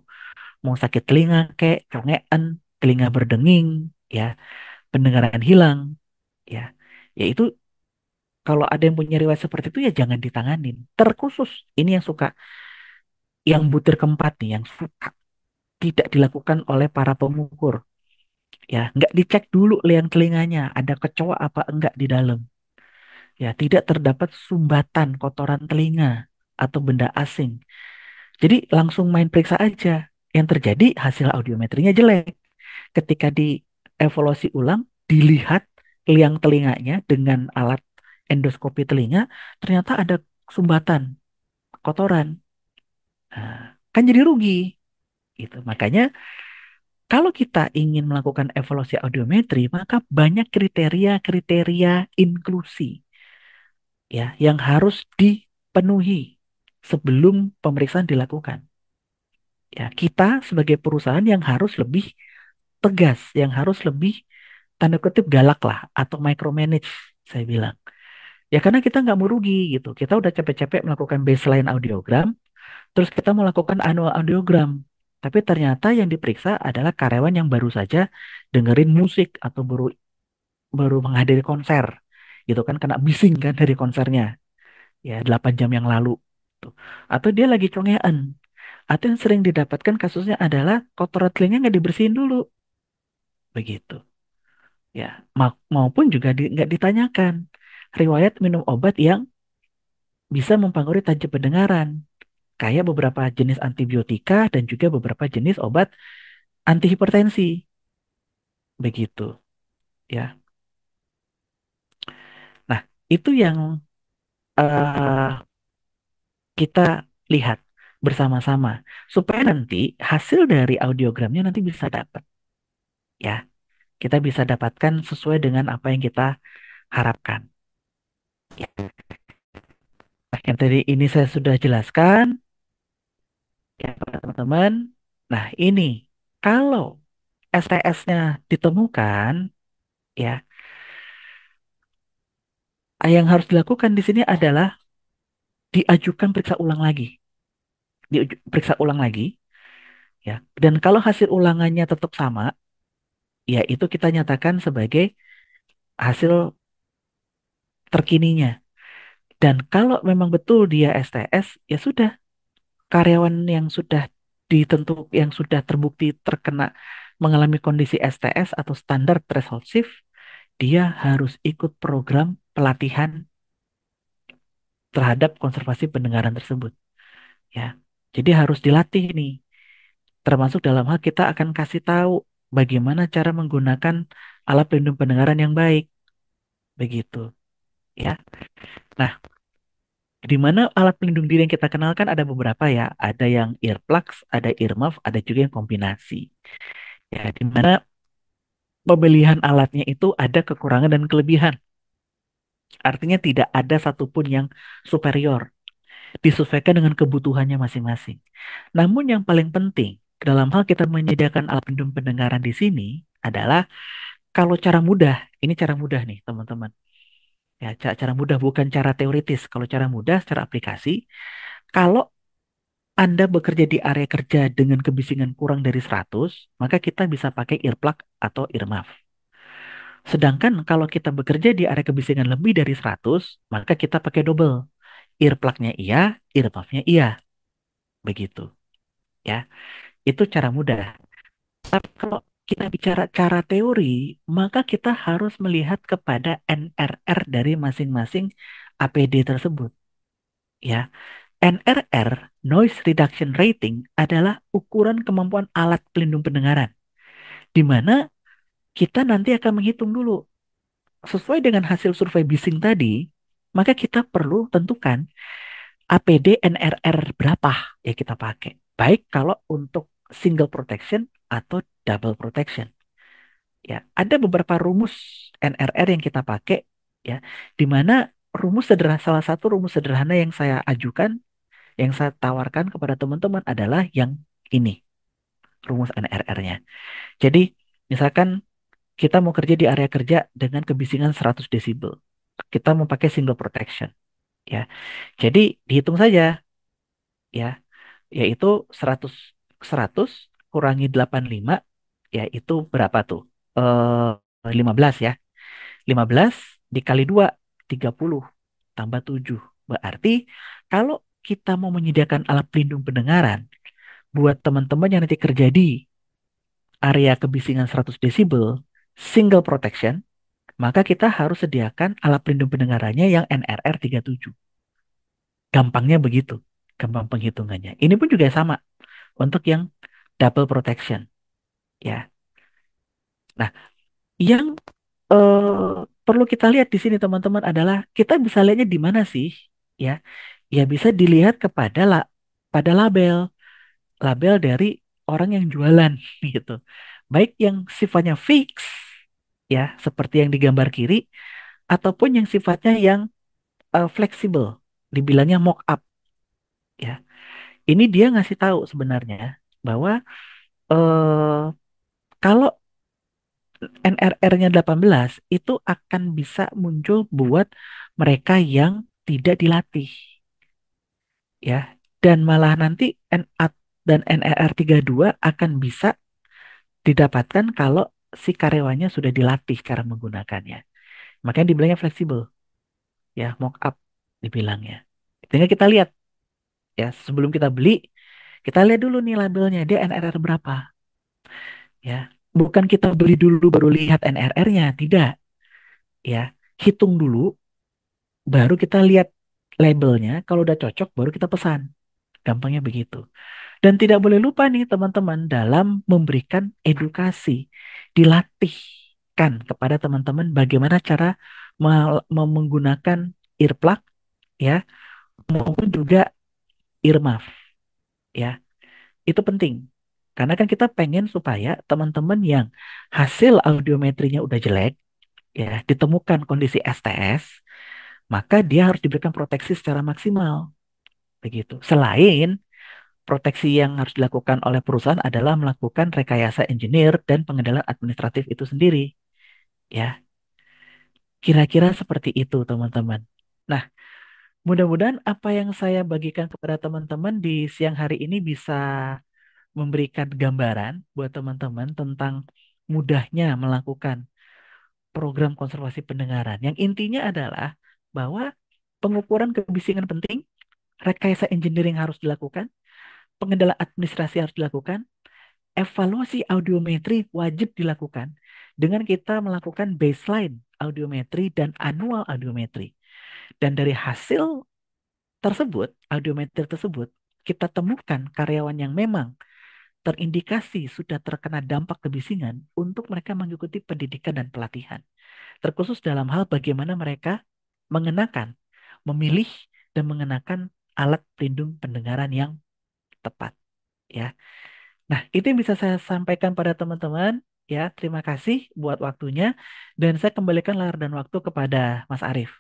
Mau sakit telinga kayak congean, telinga berdenging, ya pendengaran hilang, ya. Ya itu kalau ada yang punya riwayat seperti itu ya jangan ditanganin. Terkhusus ini yang suka yang butir keempat nih yang suka tidak dilakukan oleh para pemukur. Ya, nggak dicek dulu liang telinganya, ada kecoa apa enggak di dalam. Ya, tidak terdapat sumbatan kotoran telinga atau benda asing. Jadi langsung main periksa aja. Yang terjadi hasil audiometrinya jelek. Ketika dievaluasi ulang, dilihat liang telinganya dengan alat endoskopi telinga, ternyata ada sumbatan kotoran. Nah, kan jadi rugi. Gitu. Makanya kalau kita ingin melakukan evaluasi audiometri, maka banyak kriteria-kriteria inklusi ya yang harus dipenuhi sebelum pemeriksaan dilakukan. Ya, kita sebagai perusahaan yang harus lebih tegas, yang harus lebih tanda kutip galak lah atau micromanage saya bilang. Ya karena kita nggak mau rugi gitu. Kita udah capek-capek melakukan baseline audiogram, terus kita melakukan annual audiogram. Tapi ternyata yang diperiksa adalah karyawan yang baru saja dengerin musik atau baru baru menghadiri konser. Gitu kan kena bising kan dari konsernya. Ya 8 jam yang lalu. Tuh. Atau dia lagi congean. Atau yang sering didapatkan kasusnya adalah kotoran telinga nggak dibersihin dulu. Begitu. Ya, maupun juga nggak ditanyakan riwayat minum obat yang bisa mempengaruhi taji pendengaran. Kayak beberapa jenis antibiotika dan juga beberapa jenis obat anti hipertensi. Begitu, ya. Nah, itu yang eh, kita lihat bersama-sama supaya nanti hasil dari audiogramnya nanti bisa dapat, ya. Kita bisa dapatkan sesuai dengan apa yang kita harapkan. Ya. Nah, yang tadi ini saya sudah jelaskan, ya, kepada teman-teman. Nah, ini kalau STS-nya ditemukan, ya, yang harus dilakukan di sini adalah diajukan periksa ulang lagi, periksa ulang lagi, ya. Dan kalau hasil ulangannya tetap sama, ya itu kita nyatakan sebagai hasil terkininya. Dan kalau memang betul dia STS, ya sudah karyawan yang sudah yang sudah terbukti terkena mengalami kondisi STS atau standar threshold shift, dia harus ikut program pelatihan terhadap konservasi pendengaran tersebut. Ya, jadi harus dilatih nih. Termasuk dalam hal kita akan kasih tahu bagaimana cara menggunakan alat pelindung pendengaran yang baik. Begitu, ya. Nah, di mana alat pelindung diri yang kita kenalkan ada beberapa ya. Ada yang earplugs, ada earmuff, ada juga yang kombinasi. Ya, di mana pemilihan alatnya itu ada kekurangan dan kelebihan. Artinya tidak ada satupun yang superior. Disesuaikan dengan kebutuhannya masing-masing. Namun yang paling penting dalam hal kita menyediakan alat pelindung pendengaran di sini adalah kalau cara mudah, ini cara mudah nih teman-teman. Ya, cara mudah bukan cara teoritis. Kalau cara mudah, secara aplikasi, kalau Anda bekerja di area kerja dengan kebisingan kurang dari 100, maka kita bisa pakai earplug atau earmuff. Sedangkan kalau kita bekerja di area kebisingan lebih dari 100, maka kita pakai double. Earplugnya iya, earmuffnya iya. Begitu. Ya, itu cara mudah. Tapi kalau kita bicara cara teori, maka kita harus melihat kepada NRR dari masing-masing APD tersebut. Ya, NRR (Noise Reduction Rating) adalah ukuran kemampuan alat pelindung pendengaran, di mana kita nanti akan menghitung dulu sesuai dengan hasil survei bising tadi, maka kita perlu tentukan APD NRR berapa yang kita pakai. Baik kalau untuk single protection atau double protection. Ya, ada beberapa rumus NRR yang kita pakai ya. Di mana rumus sederhana, salah satu rumus sederhana yang saya ajukan, yang saya tawarkan kepada teman-teman adalah yang ini, rumus NRR-nya. Jadi, misalkan kita mau kerja di area kerja dengan kebisingan 100 desibel. Kita mau pakai single protection, ya. Jadi, dihitung saja, ya, yaitu 100 100 kurangi 85, yaitu berapa tuh? 15 ya. 15 dikali 2, 30 tambah 7. Berarti kalau kita mau menyediakan alat pelindung pendengaran buat teman-teman yang nanti kerja di area kebisingan 100 desibel, single protection, maka kita harus sediakan alat pelindung pendengarannya yang NRR 37. Gampangnya begitu, gampang penghitungannya. Ini pun juga sama untuk yang double protection, ya. Nah, yang perlu kita lihat di sini teman-teman adalah kita bisa lihatnya di mana sih, ya? Ya bisa dilihat pada label, label dari orang yang jualan gitu. Baik yang sifatnya fix, ya, seperti yang digambar kiri, ataupun yang sifatnya yang fleksibel, dibilangnya mock up, ya. Ini dia ngasih tahu sebenarnya bahwa eh kalau NRR-nya 18 itu akan bisa muncul buat mereka yang tidak dilatih, ya. Dan malah nanti NA dan NRR 32 akan bisa didapatkan kalau si karyawannya sudah dilatih cara menggunakannya. Makanya dibilangnya fleksibel, ya, mock up dibilangnya. Tinggal kita lihat, ya, sebelum kita beli, kita lihat dulu nih labelnya, dia NRR berapa, ya. Bukan kita beli dulu baru lihat NRR-nya, tidak, ya. Hitung dulu, baru kita lihat labelnya, kalau udah cocok baru kita pesan. Gampangnya begitu. Dan tidak boleh lupa nih teman-teman dalam memberikan edukasi, dilatihkan kepada teman-teman bagaimana cara menggunakan earplug, ya, maupun juga earmuff, ya. Itu penting. Karena kan kita pengen supaya teman-teman yang hasil audiometrinya udah jelek, ya, ditemukan kondisi STS, maka dia harus diberikan proteksi secara maksimal, begitu. Selain proteksi yang harus dilakukan oleh perusahaan adalah melakukan rekayasa engineer dan pengendalian administratif itu sendiri. Ya, kira-kira seperti itu, teman-teman. Nah, mudah-mudahan apa yang saya bagikan kepada teman-teman di siang hari ini bisa memberikan gambaran buat teman-teman tentang mudahnya melakukan program konservasi pendengaran. Yang intinya adalah bahwa pengukuran kebisingan penting, rekayasa engineering harus dilakukan, pengendalian administrasi harus dilakukan, evaluasi audiometri wajib dilakukan dengan kita melakukan baseline audiometri dan annual audiometri. Dan dari hasil tersebut, audiometri tersebut, kita temukan karyawan yang memang terindikasi sudah terkena dampak kebisingan untuk mereka mengikuti pendidikan dan pelatihan. Terkhusus dalam hal bagaimana mereka mengenakan, memilih dan mengenakan alat pelindung pendengaran yang tepat. Ya. Nah, itu yang bisa saya sampaikan pada teman-teman. Ya, terima kasih buat waktunya. Dan saya kembalikan layar dan waktu kepada Mas Arief.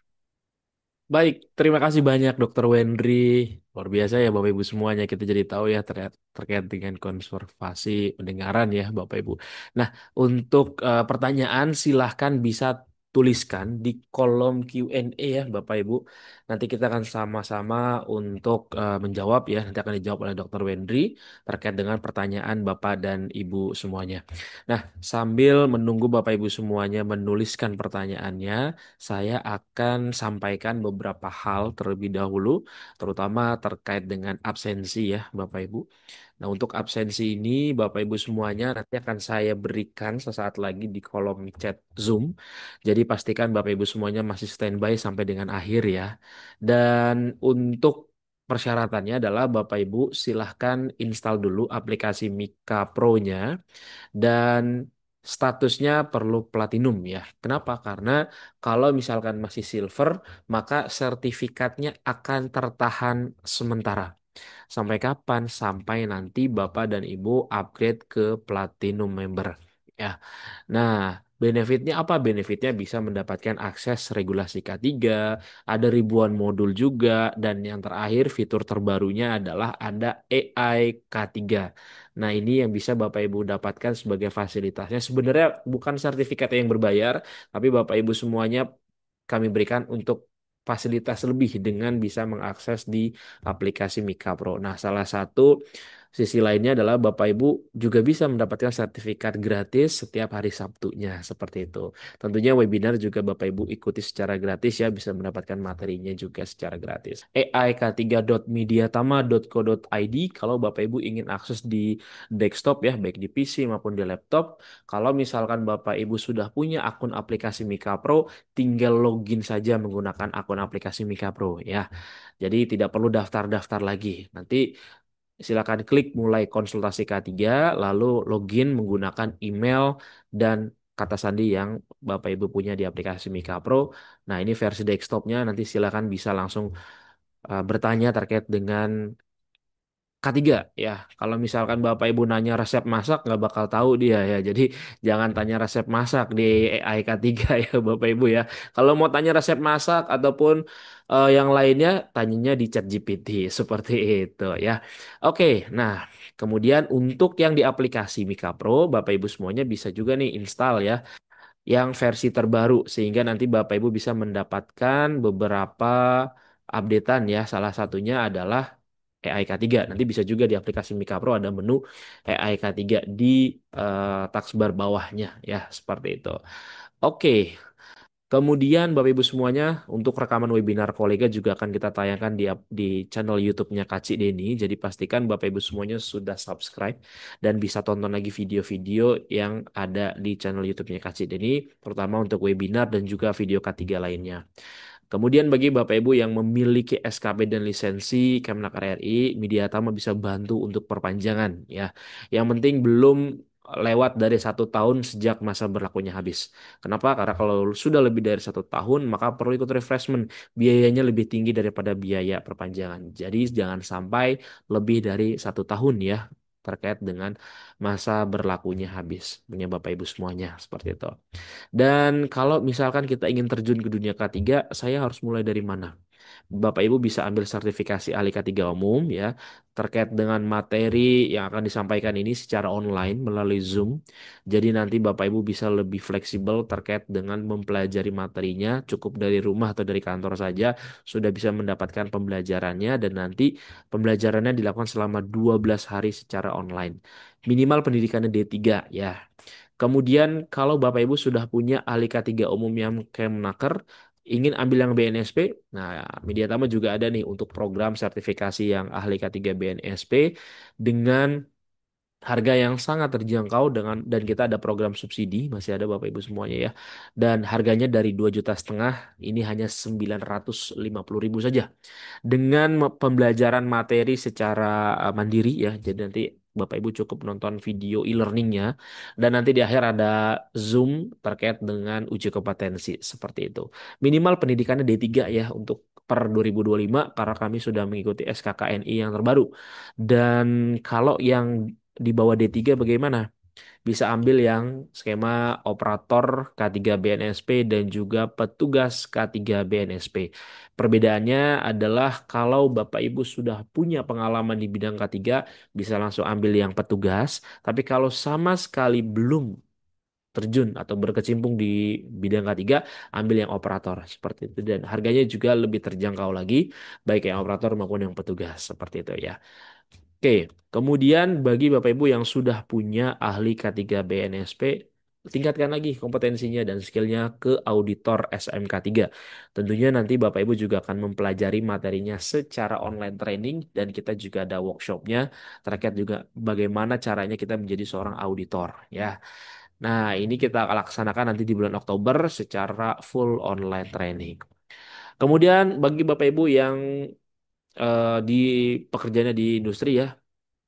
Baik, terima kasih banyak Dokter Wendri. Luar biasa ya Bapak Ibu semuanya. Kita jadi tahu ya terkait dengan konservasi pendengaran ya Bapak Ibu. Nah, untuk pertanyaan silahkan bisa tuliskan di kolom Q&A ya Bapak Ibu. Nanti kita akan sama-sama untuk menjawab ya. Nanti akan dijawab oleh Dokter Wendri terkait dengan pertanyaan Bapak dan Ibu semuanya. Nah, sambil menunggu Bapak Ibu semuanya menuliskan pertanyaannya, saya akan sampaikan beberapa hal terlebih dahulu, terutama terkait dengan absensi ya, Bapak Ibu. Nah, untuk absensi ini, Bapak Ibu semuanya nanti akan saya berikan sesaat lagi di kolom chat Zoom. Jadi pastikan Bapak Ibu semuanya masih standby sampai dengan akhir ya. Dan untuk persyaratannya adalah Bapak Ibu silahkan install dulu aplikasi Mika Pro-nya dan statusnya perlu platinum ya. Kenapa? Karena kalau misalkan masih silver, maka sertifikatnya akan tertahan sementara. Sampai kapan? Sampai nanti Bapak dan Ibu upgrade ke platinum member. Ya. Nah, Benefitnya apa? Benefitnya bisa mendapatkan akses regulasi K3, ada ribuan modul juga, dan yang terakhir fitur terbarunya adalah ada AI K3. Nah, ini yang bisa Bapak Ibu dapatkan sebagai fasilitasnya. Sebenarnya bukan sertifikat yang berbayar, tapi Bapak Ibu semuanya kami berikan untuk fasilitas lebih dengan bisa mengakses di aplikasi Mika Pro. Nah, salah satu sisi lainnya adalah Bapak Ibu juga bisa mendapatkan sertifikat gratis setiap hari Sabtunya, seperti itu. Tentunya webinar juga Bapak Ibu ikuti secara gratis ya, bisa mendapatkan materinya juga secara gratis. aik3.mediatama.co.id kalau Bapak Ibu ingin akses di desktop ya, baik di PC maupun di laptop. Kalau misalkan Bapak Ibu sudah punya akun aplikasi Mika Pro, tinggal login saja menggunakan akun aplikasi Mika Pro ya. Jadi tidak perlu daftar-daftar lagi. Nanti silakan klik mulai konsultasi K3, lalu login menggunakan email dan kata sandi yang Bapak Ibu punya di aplikasi Mika Pro. Nah, ini versi desktopnya, nanti silakan bisa langsung bertanya terkait dengan K3 ya. Kalau misalkan Bapak Ibu nanya resep masak nggak bakal tahu dia ya. Jadi jangan tanya resep masak di AI K3 ya Bapak Ibu ya. Kalau mau tanya resep masak ataupun yang lainnya tanyanya di ChatGPT seperti itu ya. Oke, nah kemudian untuk yang di aplikasi Mika Pro Bapak Ibu semuanya bisa juga nih install ya yang versi terbaru sehingga nanti Bapak Ibu bisa mendapatkan beberapa updatean ya. Salah satunya adalah AI K3. Nanti bisa juga di aplikasi Mika Pro ada menu AI K3 di taskbar bawahnya ya, seperti itu. Oke, kemudian Bapak Ibu semuanya untuk rekaman webinar kolega juga akan kita tayangkan di channel YouTube-nya Kak Cik Deni. Jadi pastikan Bapak Ibu semuanya sudah subscribe dan bisa tonton lagi video-video yang ada di channel YouTube-nya Kak Cik Deni, terutama untuk webinar dan juga video K3 lainnya. Kemudian bagi Bapak Ibu yang memiliki SKP dan lisensi Kemenak RI, Mediatama bisa bantu untuk perpanjangan ya. Yang penting belum lewat dari 1 tahun sejak masa berlakunya habis. Kenapa? Karena kalau sudah lebih dari 1 tahun maka perlu ikut refreshment. Biayanya lebih tinggi daripada biaya perpanjangan. Jadi jangan sampai lebih dari 1 tahun ya terkait dengan masa berlakunya habis. Punya Bapak Ibu semuanya seperti itu. Dan kalau misalkan kita ingin terjun ke dunia K3, saya harus mulai dari mana? Bapak Ibu bisa ambil sertifikasi ahli K3 umum ya terkait dengan materi yang akan disampaikan ini secara online melalui Zoom. Jadi nanti Bapak Ibu bisa lebih fleksibel terkait dengan mempelajari materinya cukup dari rumah atau dari kantor saja sudah bisa mendapatkan pembelajarannya dan nanti pembelajarannya dilakukan selama 12 hari secara online. Minimal pendidikannya D3 ya. Kemudian kalau Bapak Ibu sudah punya ahli K3 umum yang Kemnaker, ingin ambil yang BNSP, nah Mediatama juga ada nih untuk program sertifikasi yang ahli K3 BNSP dengan harga yang sangat terjangkau dengan dan kita ada program subsidi masih ada Bapak Ibu semuanya ya dan harganya dari 2,5 juta ini hanya 950.000 saja dengan pembelajaran materi secara mandiri ya. Jadi nanti Bapak Ibu cukup nonton video e-learningnya dan nanti di akhir ada Zoom terkait dengan uji kompetensi seperti itu. Minimal pendidikannya D3 ya untuk per 2025 karena kami sudah mengikuti SKKNI yang terbaru. Dan kalau yang di bawah D3 bagaimana? Bisa ambil yang skema operator K3 BNSP dan juga petugas K3 BNSP. Perbedaannya adalah kalau Bapak Ibu sudah punya pengalaman di bidang K3 bisa langsung ambil yang petugas, tapi kalau sama sekali belum terjun atau berkecimpung di bidang K3, ambil yang operator seperti itu dan harganya juga lebih terjangkau lagi baik yang operator maupun yang petugas seperti itu ya. Oke, kemudian bagi Bapak Ibu yang sudah punya ahli K3 BNSP, tingkatkan lagi kompetensinya dan skillnya ke auditor SMK3. Tentunya nanti Bapak Ibu juga akan mempelajari materinya secara online training dan kita juga ada workshopnya terkait juga bagaimana caranya kita menjadi seorang auditor ya. Nah, ini kita akan laksanakan nanti di bulan Oktober secara full online training. Kemudian bagi Bapak Ibu yang di pekerjaannya di industri ya,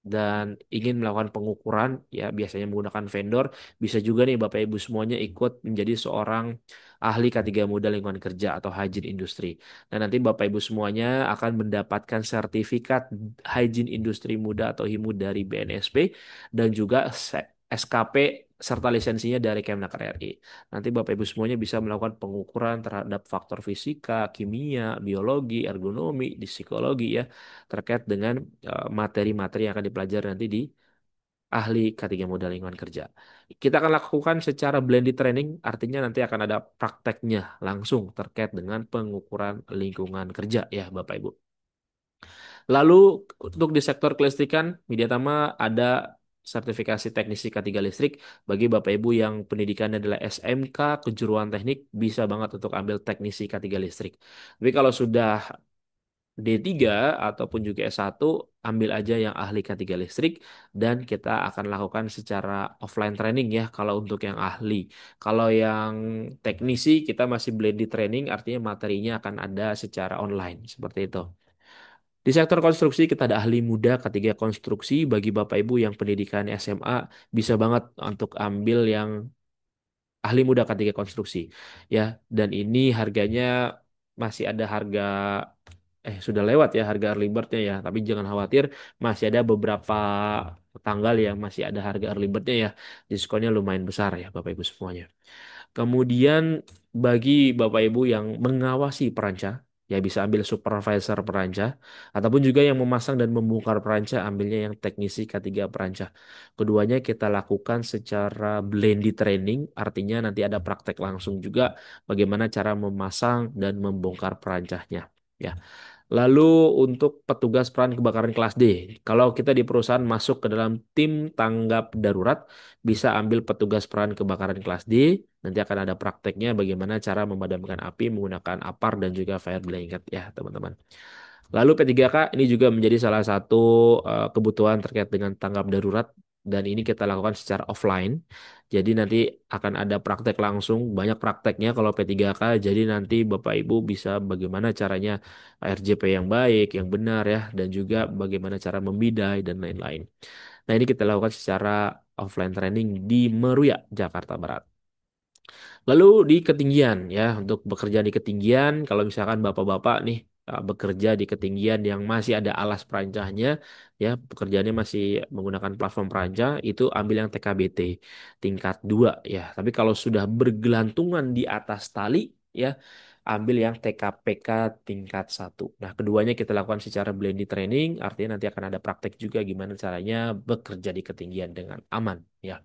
dan ingin melakukan pengukuran ya biasanya menggunakan vendor bisa juga nih Bapak Ibu semuanya ikut menjadi seorang ahli K3 Muda Lingkungan Kerja atau Hygiene Industri. Dan nanti Bapak Ibu semuanya akan mendapatkan sertifikat Hygiene Industri Muda atau HIMU dari BNSP dan juga SKP serta lisensinya dari Kemenaker RI. Nanti Bapak Ibu semuanya bisa melakukan pengukuran terhadap faktor fisika, kimia, biologi, ergonomi, di psikologi ya, terkait dengan materi-materi yang akan dipelajari nanti di ahli K3 Modal Lingkungan Kerja. Kita akan lakukan secara blended training, artinya nanti akan ada prakteknya langsung terkait dengan pengukuran lingkungan kerja ya Bapak Ibu. Lalu untuk di sektor kelistrikan, Mediatama ada sertifikasi teknisi K3 listrik bagi Bapak Ibu yang pendidikannya adalah SMK kejuruan teknik bisa banget untuk ambil teknisi K3 listrik. Tapi kalau sudah D3 ataupun juga S1 ambil aja yang ahli K3 listrik dan kita akan lakukan secara offline training ya kalau untuk yang ahli. Kalau yang teknisi kita masih blended training artinya materinya akan ada secara online seperti itu. Di sektor konstruksi kita ada ahli muda ketiga konstruksi bagi Bapak Ibu yang pendidikan SMA bisa banget untuk ambil yang ahli muda ketiga konstruksi ya dan ini harganya masih ada harga sudah lewat ya harga early bird-nya ya tapi jangan khawatir masih ada beberapa tanggal yang masih ada harga early bird-nya ya diskonnya lumayan besar ya Bapak Ibu semuanya. Kemudian bagi Bapak Ibu yang mengawasi peranca, ya bisa ambil supervisor peranca, ataupun juga yang memasang dan membongkar peranca, ambilnya yang teknisi K3 peranca. Keduanya kita lakukan secara blended training, artinya nanti ada praktek langsung juga bagaimana cara memasang dan membongkar perancanya. Ya. Lalu untuk petugas peran kebakaran kelas D, kalau kita di perusahaan masuk ke dalam tim tanggap darurat, bisa ambil petugas peran kebakaran kelas D. Nanti akan ada prakteknya bagaimana cara memadamkan api menggunakan APAR dan juga fire blanket ya teman-teman. Lalu P3K ini juga menjadi salah satu kebutuhan terkait dengan tanggap darurat dan ini kita lakukan secara offline. Jadi nanti akan ada praktek langsung, banyak prakteknya kalau P3K. Jadi nanti Bapak Ibu bisa bagaimana caranya RJP yang baik, yang benar ya, dan juga bagaimana cara membidai dan lain-lain. Nah ini kita lakukan secara offline training di Meruya, Jakarta Barat. Lalu di ketinggian ya, untuk bekerja di ketinggian, kalau misalkan bapak-bapak nih bekerja di ketinggian yang masih ada alas perancahnya, ya pekerjaannya masih menggunakan platform perancah, itu ambil yang TKBT tingkat 2 ya. Tapi kalau sudah bergelantungan di atas tali ya, ambil yang TKPK tingkat 1. Nah, keduanya kita lakukan secara blended training, artinya nanti akan ada praktek juga gimana caranya bekerja di ketinggian dengan aman ya.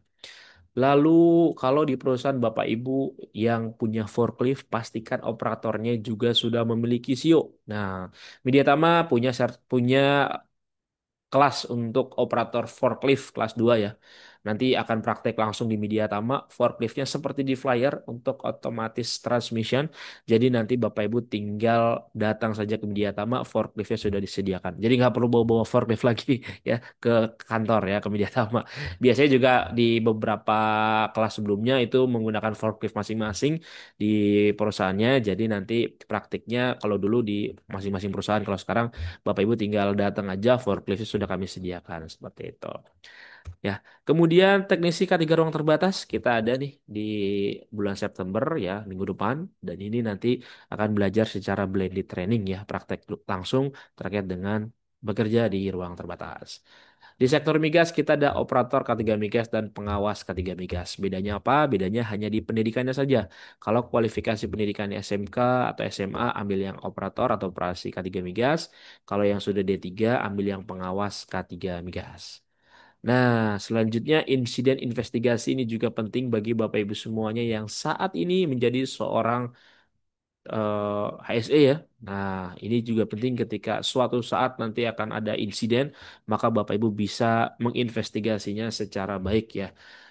Lalu kalau di perusahaan Bapak Ibu yang punya forklift, pastikan operatornya juga sudah memiliki SIO. Nah, Mediatama punya kelas untuk operator forklift kelas 2 ya. Nanti akan praktek langsung di Mediatama, forkliftnya seperti di flyer untuk otomatis transmission. Jadi nanti Bapak Ibu tinggal datang saja ke Mediatama, forkliftnya sudah disediakan. Jadi nggak perlu bawa-bawa forklift lagi ya ke kantor ya ke Mediatama. Biasanya juga di beberapa kelas sebelumnya itu menggunakan forklift masing-masing di perusahaannya. Jadi nanti praktiknya kalau dulu di masing-masing perusahaan, kalau sekarang Bapak Ibu tinggal datang aja, forkliftnya sudah kami sediakan seperti itu. Ya, kemudian teknisi K3 ruang terbatas kita ada nih di bulan September ya minggu depan dan ini nanti akan belajar secara blended training ya praktek langsung terkait dengan bekerja di ruang terbatas. Di sektor migas kita ada operator K3 migas dan pengawas K3 migas. Bedanya apa? Bedanya hanya di pendidikannya saja. Kalau kualifikasi pendidikan SMK atau SMA ambil yang operator atau operasi K3 migas. Kalau yang sudah D3 ambil yang pengawas K3 migas. Nah, selanjutnya insiden investigasi ini juga penting bagi Bapak Ibu semuanya yang saat ini menjadi seorang HSE ya. Nah, ini juga penting ketika suatu saat nanti akan ada insiden, maka Bapak Ibu bisa menginvestigasinya secara baik ya.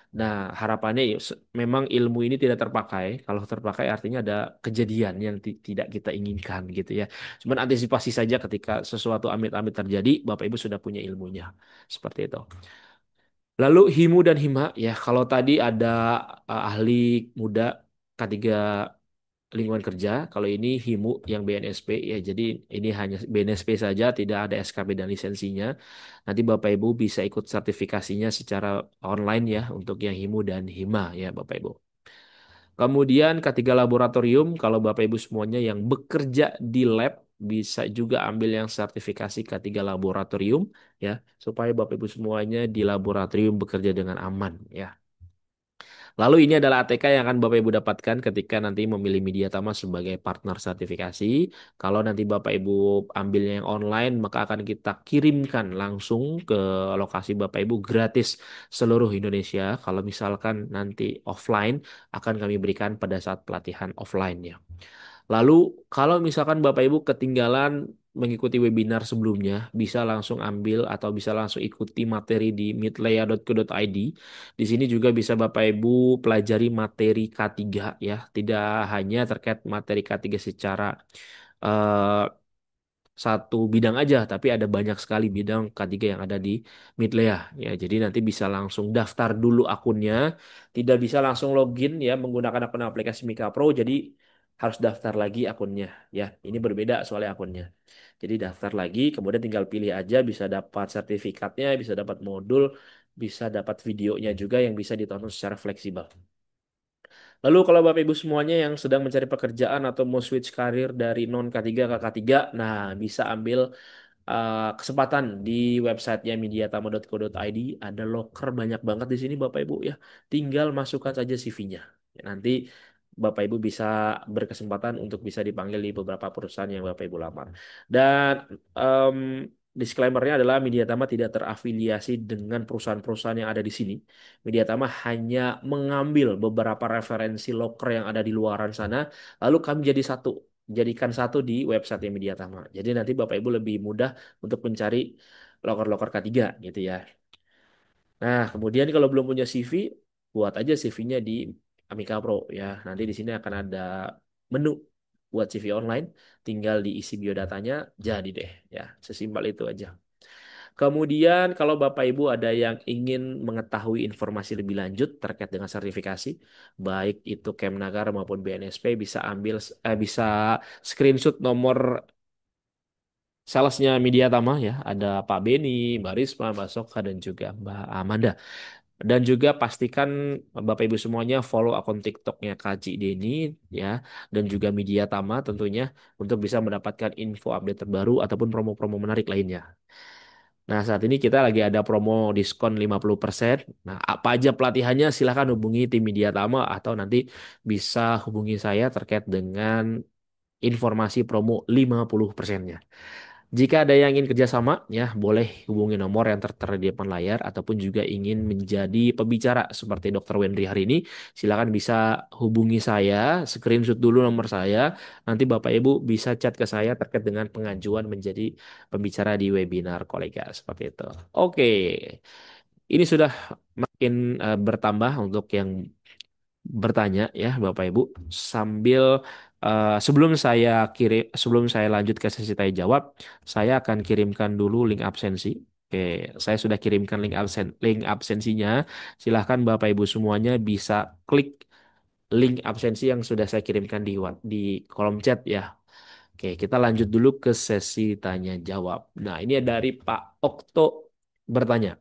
Nah, harapannya ya, memang ilmu ini tidak terpakai. Kalau terpakai artinya ada kejadian yang tidak kita inginkan gitu ya. Cuman antisipasi saja ketika sesuatu amit-amit terjadi, Bapak Ibu sudah punya ilmunya. Seperti itu. Lalu Himu dan Hima ya kalau tadi ada ahli muda K3 lingkungan kerja, kalau ini Himu yang BNSP ya jadi ini hanya BNSP saja tidak ada SKB dan lisensinya. Nanti Bapak Ibu bisa ikut sertifikasinya secara online ya untuk yang Himu dan Hima ya Bapak Ibu. Kemudian ketiga laboratorium, kalau Bapak Ibu semuanya yang bekerja di lab bisa juga ambil yang sertifikasi ketiga laboratorium ya, supaya Bapak Ibu semuanya di laboratorium bekerja dengan aman ya. Lalu ini adalah ATK yang akan Bapak Ibu dapatkan ketika nanti memilih Mediatama sebagai partner sertifikasi. Kalau nanti Bapak Ibu ambilnya yang online, maka akan kita kirimkan langsung ke lokasi Bapak Ibu gratis seluruh Indonesia. Kalau misalkan nanti offline, akan kami berikan pada saat pelatihan offline ya. Lalu kalau misalkan Bapak Ibu ketinggalan mengikuti webinar sebelumnya, bisa langsung ambil atau bisa langsung ikuti materi di midleya.co.id. Di sini juga bisa Bapak Ibu pelajari materi K3 ya, tidak hanya terkait materi K3 secara eh, satu bidang aja, tapi ada banyak sekali bidang K3 yang ada di Midlea ya. Jadi nanti bisa langsung daftar dulu akunnya, tidak bisa langsung login ya menggunakan akun aplikasi Mika Pro. Jadi harus daftar lagi akunnya ya. Ini berbeda soalnya akunnya. Jadi daftar lagi, kemudian tinggal pilih aja, bisa dapat sertifikatnya, bisa dapat modul, bisa dapat videonya juga yang bisa ditonton secara fleksibel. Lalu kalau Bapak Ibu semuanya yang sedang mencari pekerjaan atau mau switch karir dari non K3 ke K3, nah bisa ambil kesempatan di websitenya mediatama.co.id. Ada loker banyak banget di sini Bapak Ibu ya. Tinggal masukkan saja CV-nya. Ya, nanti Bapak Ibu bisa berkesempatan untuk bisa dipanggil di beberapa perusahaan yang Bapak Ibu lamar. Dan em, disclaimer-nya adalah Mediatama tidak terafiliasi dengan perusahaan-perusahaan yang ada di sini. Mediatama hanya mengambil beberapa referensi loker yang ada di luaran sana, lalu kami jadikan satu di website Mediatama. Jadi nanti Bapak Ibu lebih mudah untuk mencari loker-loker K3 gitu ya. Nah, kemudian kalau belum punya CV, buat aja CV-nya di Amika Pro ya. Nanti di sini akan ada menu buat CV online, tinggal diisi biodatanya, jadi deh ya. Sesimpel itu aja. Kemudian kalau Bapak Ibu ada yang ingin mengetahui informasi lebih lanjut terkait dengan sertifikasi, baik itu Kemnagar maupun BNSP bisa screenshot nomor salesnya Mediatama ya, ada Pak Beni, Mbak Risma, Mbak Soka, dan juga Mbak Amanda. Dan juga pastikan Bapak Ibu semuanya follow akun TikToknya Kaji Deni ya, dan juga Mediatama tentunya untuk bisa mendapatkan info update terbaru ataupun promo-promo menarik lainnya. Nah, saat ini kita lagi ada promo diskon 50%. Nah, apa aja pelatihannya silahkan hubungi tim Mediatama atau nanti bisa hubungi saya terkait dengan informasi promo 50%-nya. Jika ada yang ingin kerjasama, ya boleh hubungi nomor yang tertera di depan layar ataupun juga ingin menjadi pembicara seperti Dr. Wendri hari ini, silakan bisa hubungi saya, screenshot dulu nomor saya, nanti Bapak Ibu bisa chat ke saya terkait dengan pengajuan menjadi pembicara di webinar kolega seperti itu. Oke, ini sudah makin bertambah untuk yang bertanya ya Bapak Ibu sambil sebelum saya lanjut ke sesi tanya jawab, saya akan kirimkan dulu link absensi. Oke, saya sudah kirimkan link absensinya. Silahkan Bapak Ibu semuanya bisa klik link absensi yang sudah saya kirimkan di kolom chat ya. Oke, kita lanjut dulu ke sesi tanya jawab. Nah, ini dari Pak Okto bertanya.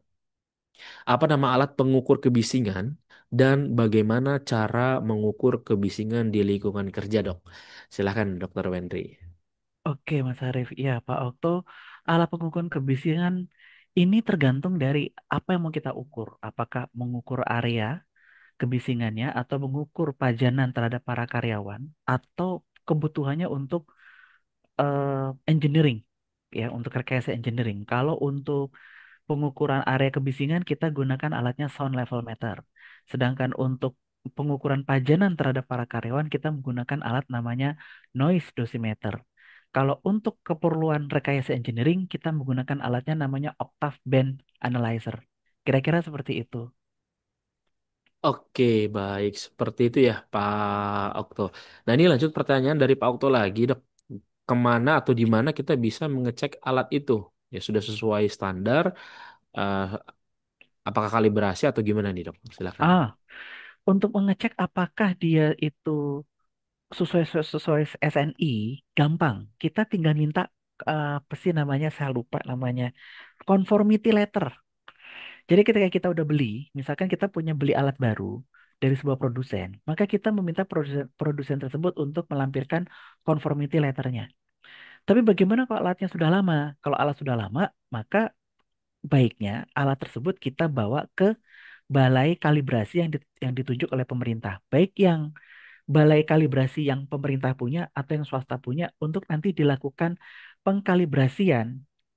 Apa nama alat pengukur kebisingan dan bagaimana cara mengukur kebisingan di lingkungan kerja, Dok? Silakan, Dokter Wendri. Oke, Mas Arief. Ya, Pak Okto, alat pengukuran kebisingan ini tergantung dari apa yang mau kita ukur. Apakah mengukur area kebisingannya atau mengukur pajanan terhadap para karyawan atau kebutuhannya untuk engineering, ya, untuk rekayasa engineering. Kalau untuk pengukuran area kebisingan kita gunakan alatnya sound level meter. Sedangkan untuk pengukuran pajanan terhadap para karyawan kita menggunakan alat namanya noise dosimeter. Kalau untuk keperluan rekayasa engineering kita menggunakan alatnya namanya octave band analyzer. Kira-kira seperti itu. Oke, baik. Seperti itu ya, Pak Okto. Nah, ini lanjut pertanyaan dari Pak Okto lagi, Dok. Kemana atau di mana kita bisa mengecek alat itu? Ya, sudah sesuai standar. eh, apakah kalibrasi atau gimana nih, Dok? Silakan. Ah, untuk mengecek apakah dia itu sesuai SNI, gampang. Kita tinggal minta apa sih namanya? Saya lupa namanya. Conformity letter. Jadi ketika kita udah beli, misalkan kita punya beli alat baru dari sebuah produsen, maka kita meminta produsen tersebut untuk melampirkan conformity letternya. Tapi bagaimana kalau alatnya sudah lama? Kalau alat sudah lama, maka baiknya alat tersebut kita bawa ke balai kalibrasi yang ditunjuk oleh pemerintah, baik yang balai kalibrasi yang pemerintah punya atau yang swasta punya untuk nanti dilakukan pengkalibrasian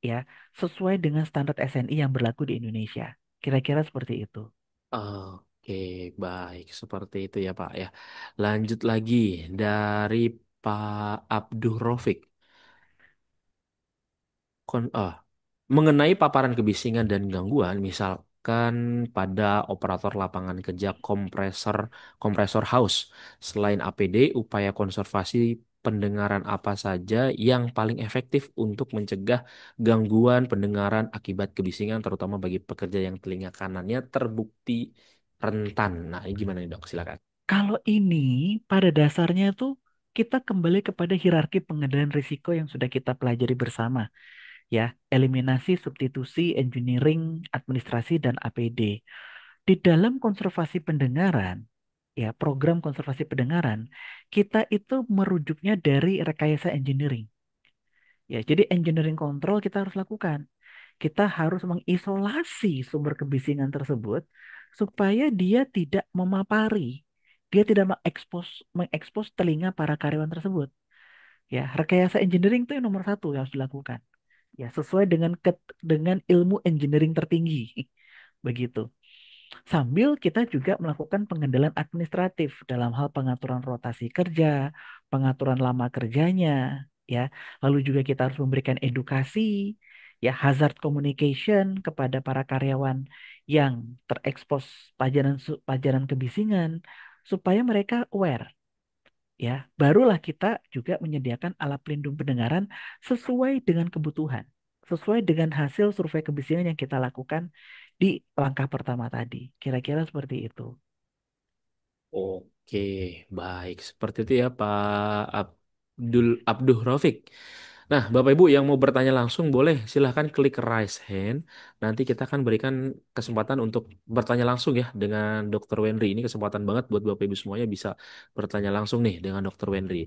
ya sesuai dengan standar SNI yang berlaku di Indonesia. Kira-kira seperti itu. Oke, baik. Seperti itu ya Pak ya. Lanjut lagi dari Pak Abdul Rafiq. Kon ah, Mengenai paparan kebisingan dan gangguan, misalkan pada operator lapangan kerja kompresor house, selain APD, upaya konservasi pendengaran apa saja yang paling efektif untuk mencegah gangguan pendengaran akibat kebisingan, terutama bagi pekerja yang telinga kanannya terbukti rentan. Nah, ini gimana nih dok? Silakan. Kalau ini pada dasarnya tuh kita kembali kepada hierarki pengendalian risiko yang sudah kita pelajari bersama ya, eliminasi, substitusi, engineering, administrasi dan APD. Di dalam konservasi pendengaran, ya, program konservasi pendengaran, kita itu merujuknya dari rekayasa engineering. Ya, jadi engineering control kita harus lakukan. Kita harus mengisolasi sumber kebisingan tersebut supaya dia tidak memapari, dia tidak mengekspos telinga para karyawan tersebut. Ya, rekayasa engineering itu yang nomor satu yang harus dilakukan. Ya, sesuai dengan ilmu engineering tertinggi. Begitu. Sambil kita juga melakukan pengendalian administratif dalam hal pengaturan rotasi kerja, pengaturan lama kerjanya, ya. Lalu juga kita harus memberikan edukasi, ya, hazard communication kepada para karyawan yang terekspos pajanan kebisingan supaya mereka aware, ya. Barulah kita juga menyediakan alat pelindung pendengaran sesuai dengan kebutuhan, sesuai dengan hasil survei kebisingan yang kita lakukan di langkah pertama tadi. Kira-kira seperti itu. Oke, baik. Seperti itu ya Pak Abdul Rafiq. Nah, Bapak Ibu yang mau bertanya langsung boleh silahkan klik raise hand. Nanti kita akan berikan kesempatan untuk bertanya langsung ya dengan Dr. Wenry. Ini kesempatan banget buat Bapak Ibu semuanya bisa bertanya langsung nih dengan Dr. Wenry.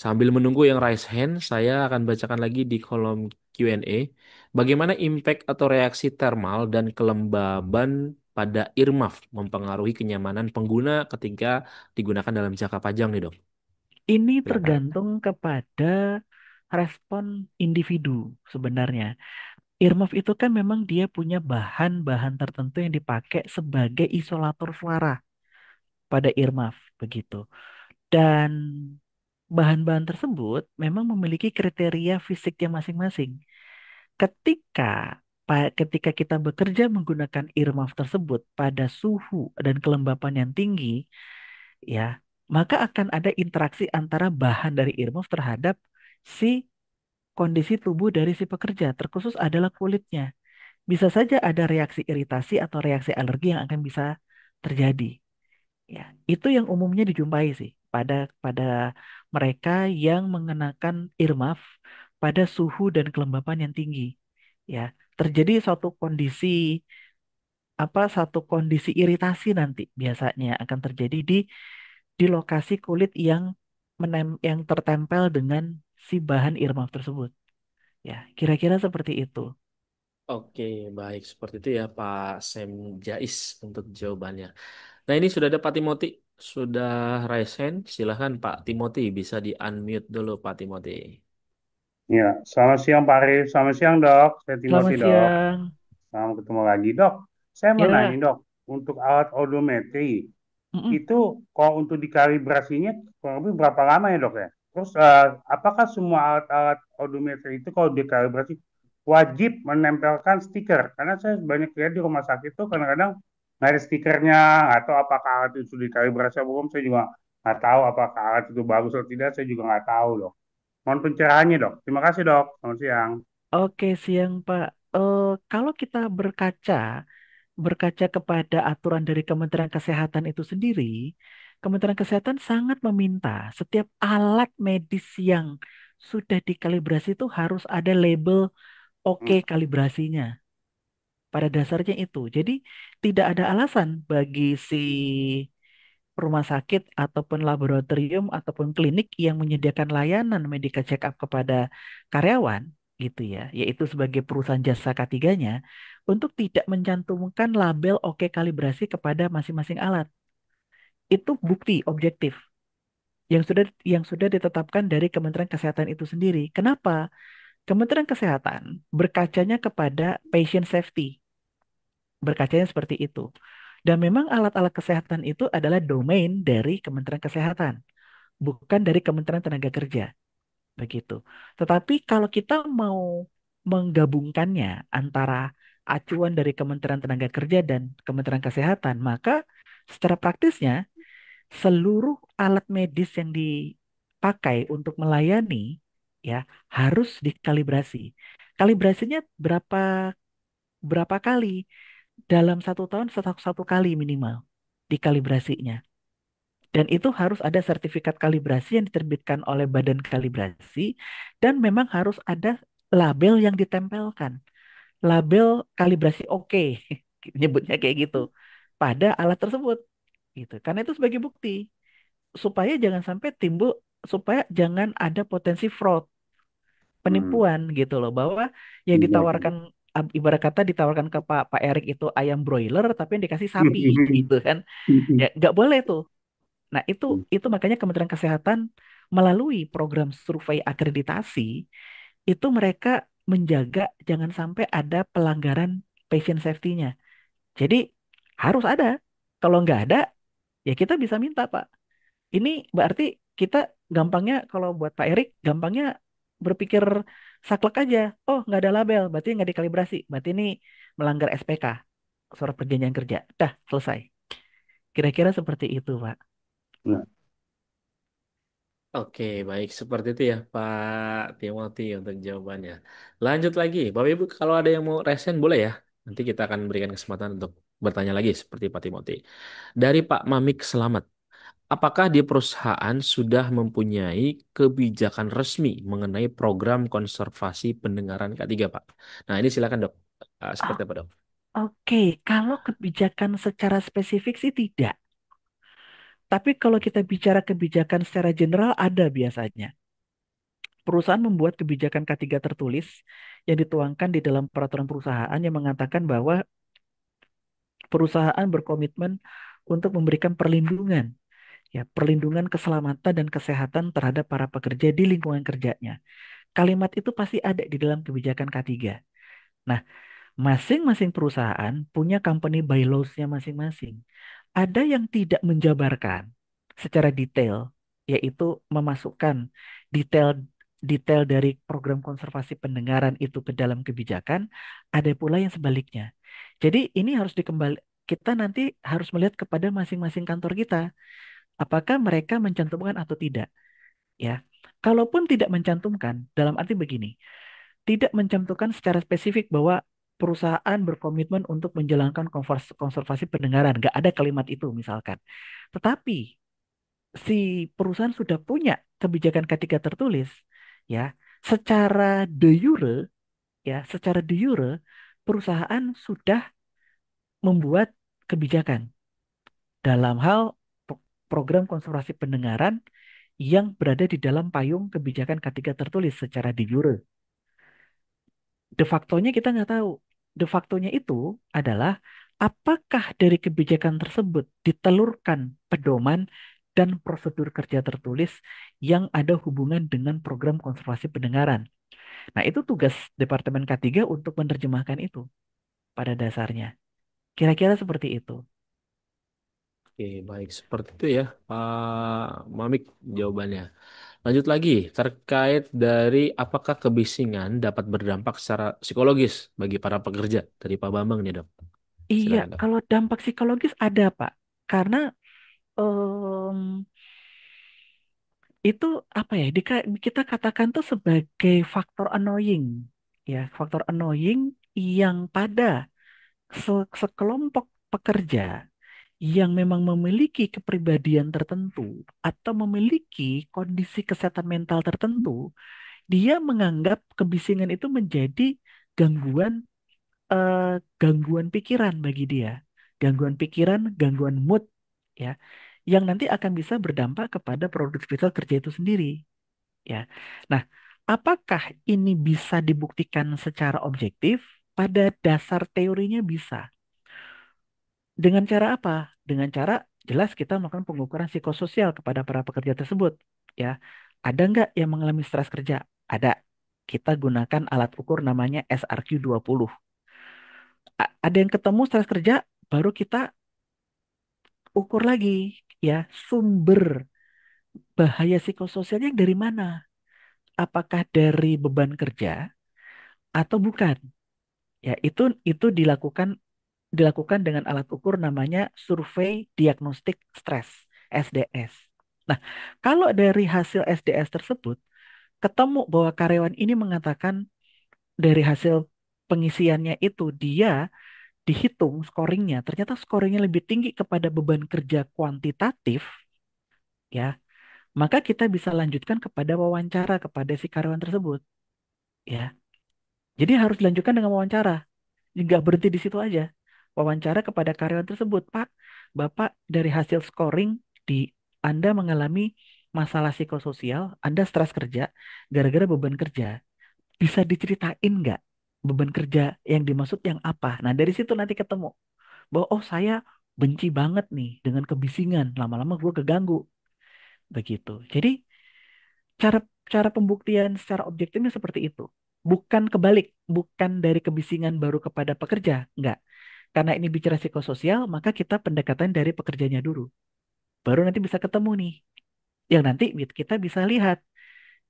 Sambil menunggu yang raise hand, saya akan bacakan lagi di kolom Q&A. Bagaimana impact atau reaksi termal dan kelembaban pada earmuff mempengaruhi kenyamanan pengguna ketika digunakan dalam jangka panjang nih dok? Ini Silakan. tergantung kepada respon individu sebenarnya. Earmuff itu kan memang dia punya bahan-bahan tertentu yang dipakai sebagai isolator suara pada earmuff, begitu. Dan bahan-bahan tersebut memang memiliki kriteria fisiknya masing-masing. Ketika kita bekerja menggunakan earmuff tersebut pada suhu dan kelembapan yang tinggi, ya, maka akan ada interaksi antara bahan dari earmuff terhadap si kondisi tubuh dari si pekerja, terkhusus adalah kulitnya. Bisa saja ada reaksi iritasi atau reaksi alergi yang akan bisa terjadi. Ya, itu yang umumnya dijumpai sih pada pada mereka yang mengenakan earmuff pada suhu dan kelembapan yang tinggi. Ya, terjadi satu kondisi iritasi nanti biasanya akan terjadi di lokasi kulit yang tertempel dengan si bahan earmuff tersebut. Ya, kira-kira seperti itu. Oke, baik. Seperti itu ya Pak Sam Jais untuk jawabannya. Nah ini sudah ada Pak Timothy. Sudah raise hand. Silahkan Pak Timothy. Bisa di-unmute dulu Pak Timothy. Ya, selamat siang Pak Arif. Selamat siang dok. Saya Timothy Selamat dok. siang. Selamat ketemu lagi dok. Saya mau nanya Ya, dok, untuk alat odometri mm-mm. itu kalau untuk dikalibrasinya kurang lebih berapa lama ya dok ya? Terus apakah semua alat-alat odometri itu kalau dikalibrasi wajib menempelkan stiker? Karena saya banyak lihat di rumah sakit tuh kadang-kadang nggak ada stikernya atau apakah alat itu sudah dikalibrasi atau belum? Saya juga nggak tahu apakah alat itu bagus atau tidak. Saya juga nggak tahu dok. Mohon pencerahannya dok. Terima kasih dok. Selamat siang. Oke, siang Pak. Kalau kita berkaca kepada aturan dari Kementerian Kesehatan itu sendiri, Kementerian Kesehatan sangat meminta setiap alat medis yang sudah dikalibrasi itu harus ada label oke Hmm. kalibrasinya. Pada dasarnya itu. Jadi tidak ada alasan bagi si rumah sakit ataupun laboratorium ataupun klinik yang menyediakan layanan medical check up kepada karyawan gitu ya, yaitu sebagai perusahaan jasa ketiganya, untuk tidak mencantumkan label oke kalibrasi kepada masing-masing alat. Itu bukti objektif yang sudah ditetapkan dari Kementerian Kesehatan itu sendiri. Kenapa? Kementerian Kesehatan berkacanya kepada patient safety, berkacanya seperti itu. Dan memang alat-alat kesehatan itu adalah domain dari Kementerian Kesehatan, bukan dari Kementerian Tenaga Kerja, begitu. Tetapi kalau kita mau menggabungkannya antara acuan dari Kementerian Tenaga Kerja dan Kementerian Kesehatan, maka secara praktisnya seluruh alat medis yang dipakai untuk melayani ya harus dikalibrasi. Kalibrasinya berapa berapa kali? Dalam 1 tahun satu kali minimal dikalibrasinya. Dan itu harus ada sertifikat kalibrasi yang diterbitkan oleh Badan Kalibrasi dan memang harus ada label yang ditempelkan. Label kalibrasi oke, nyebutnya kayak gitu pada alat tersebut gitu. Karena itu sebagai bukti supaya jangan sampai timbul, supaya jangan ada potensi fraud, Hmm. penipuan gitu loh, bahwa yang Iya, iya. ditawarkan ibarat kata ditawarkan ke Pak Erik itu ayam broiler tapi yang dikasih sapi gitu kan. Ya nggak boleh tuh. Nah, itu makanya Kementerian Kesehatan melalui program survei akreditasi itu mereka menjaga jangan sampai ada pelanggaran patient safety-nya. Jadi harus ada. Kalau nggak ada, ya kita bisa minta, Pak. Ini berarti kita gampangnya kalau buat Pak Erik, gampangnya berpikir saklek aja. Oh, nggak ada label, berarti nggak dikalibrasi. Berarti ini melanggar SPK, surat perjanjian kerja. Dah, selesai. Kira-kira seperti itu, Pak. Nah, Oke, baik. Seperti itu ya, Pak Timothy untuk jawabannya. Lanjut lagi. Bapak Ibu, kalau ada yang mau resen, boleh ya. Nanti kita akan berikan kesempatan untuk bertanya lagi seperti Pak Timothy. Dari Pak Mamik Selamat. Apakah di perusahaan sudah mempunyai kebijakan resmi mengenai program konservasi pendengaran K3, Pak? Nah, ini silakan, Dok. Seperti apa, Dok? Oke, kalau kebijakan secara spesifik sih tidak. Tapi kalau kita bicara kebijakan secara general ada biasanya. Perusahaan membuat kebijakan K3 tertulis yang dituangkan di dalam peraturan perusahaan yang mengatakan bahwa perusahaan berkomitmen untuk memberikan perlindungan, ya, perlindungan keselamatan dan kesehatan terhadap para pekerja di lingkungan kerjanya. Kalimat itu pasti ada di dalam kebijakan K3. Nah, masing-masing perusahaan punya company bylaws-nya masing-masing. Ada yang tidak menjabarkan secara detail, yaitu memasukkan detail detail dari program konservasi pendengaran itu ke dalam kebijakan. Ada pula yang sebaliknya. Jadi ini harus kita nanti harus melihat kepada masing-masing kantor kita, apakah mereka mencantumkan atau tidak, ya. Kalaupun tidak mencantumkan, dalam arti begini, tidak mencantumkan secara spesifik bahwa perusahaan berkomitmen untuk menjalankan konservasi pendengaran. Nggak ada kalimat itu misalkan. Tetapi si perusahaan sudah punya kebijakan ketika tertulis, ya, secara de jure, secara de jure, perusahaan sudah membuat kebijakan dalam hal program konservasi pendengaran yang berada di dalam payung kebijakan ketika tertulis secara de jure. De factonya kita nggak tahu. De factonya itu adalah apakah dari kebijakan tersebut ditelurkan pedoman dan prosedur kerja tertulis yang ada hubungan dengan program konservasi pendengaran. Nah, itu tugas Departemen K3 untuk menerjemahkan itu pada dasarnya. Kira-kira seperti itu. Oke, baik. Seperti itu ya, Pak Mamik jawabannya. Lanjut lagi, terkait dari apakah kebisingan dapat berdampak secara psikologis bagi para pekerja dari Pak Bambang nih, Dok. Iya, Silakan, Dok. kalau dampak psikologis ada, Pak. Karena em, itu apa ya kita katakan tuh sebagai faktor annoying, ya, faktor annoying yang pada sekelompok pekerja yang memang memiliki kepribadian tertentu atau memiliki kondisi kesehatan mental tertentu, dia menganggap kebisingan itu menjadi gangguan eh, gangguan pikiran bagi dia, gangguan pikiran, gangguan mood, ya, yang nanti akan bisa berdampak kepada produktivitas kerja itu sendiri, ya. Nah, apakah ini bisa dibuktikan secara objektif? pada dasar teorinya bisa. Dengan cara apa? Dengan cara jelas kita melakukan pengukuran psikososial kepada para pekerja tersebut. Ya, ada nggak yang mengalami stres kerja? Ada. Kita gunakan alat ukur namanya SRQ-20. Ada yang ketemu stres kerja, baru kita ukur lagi ya sumber bahaya psikososialnya dari mana? Apakah dari beban kerja atau bukan? Ya, itu dilakukan dengan alat ukur namanya survei diagnostik stres SDS. Nah, kalau dari hasil SDS tersebut ketemu bahwa karyawan ini mengatakan dari hasil pengisiannya itu dia dihitung scoringnya, ternyata scoringnya lebih tinggi kepada beban kerja kuantitatif, ya, maka kita bisa lanjutkan kepada wawancara kepada si karyawan tersebut, ya. Jadi harus dilanjutkan dengan wawancara. Nggak berhenti di situ aja. Wawancara kepada karyawan tersebut, Pak, Bapak dari hasil scoring di Anda mengalami masalah psikososial, Anda stres kerja gara-gara beban kerja. Bisa diceritain nggak beban kerja yang dimaksud yang apa? Nah, dari situ nanti ketemu bahwa oh saya benci banget nih dengan kebisingan. Lama-lama gue keganggu. Begitu. Jadi cara cara pembuktian secara objektifnya seperti itu. Bukan kebalik, bukan dari kebisingan baru kepada pekerja, enggak. Karena ini bicara psikososial, maka kita pendekatan dari pekerjanya dulu. Baru nanti bisa ketemu nih. Yang nanti kita bisa lihat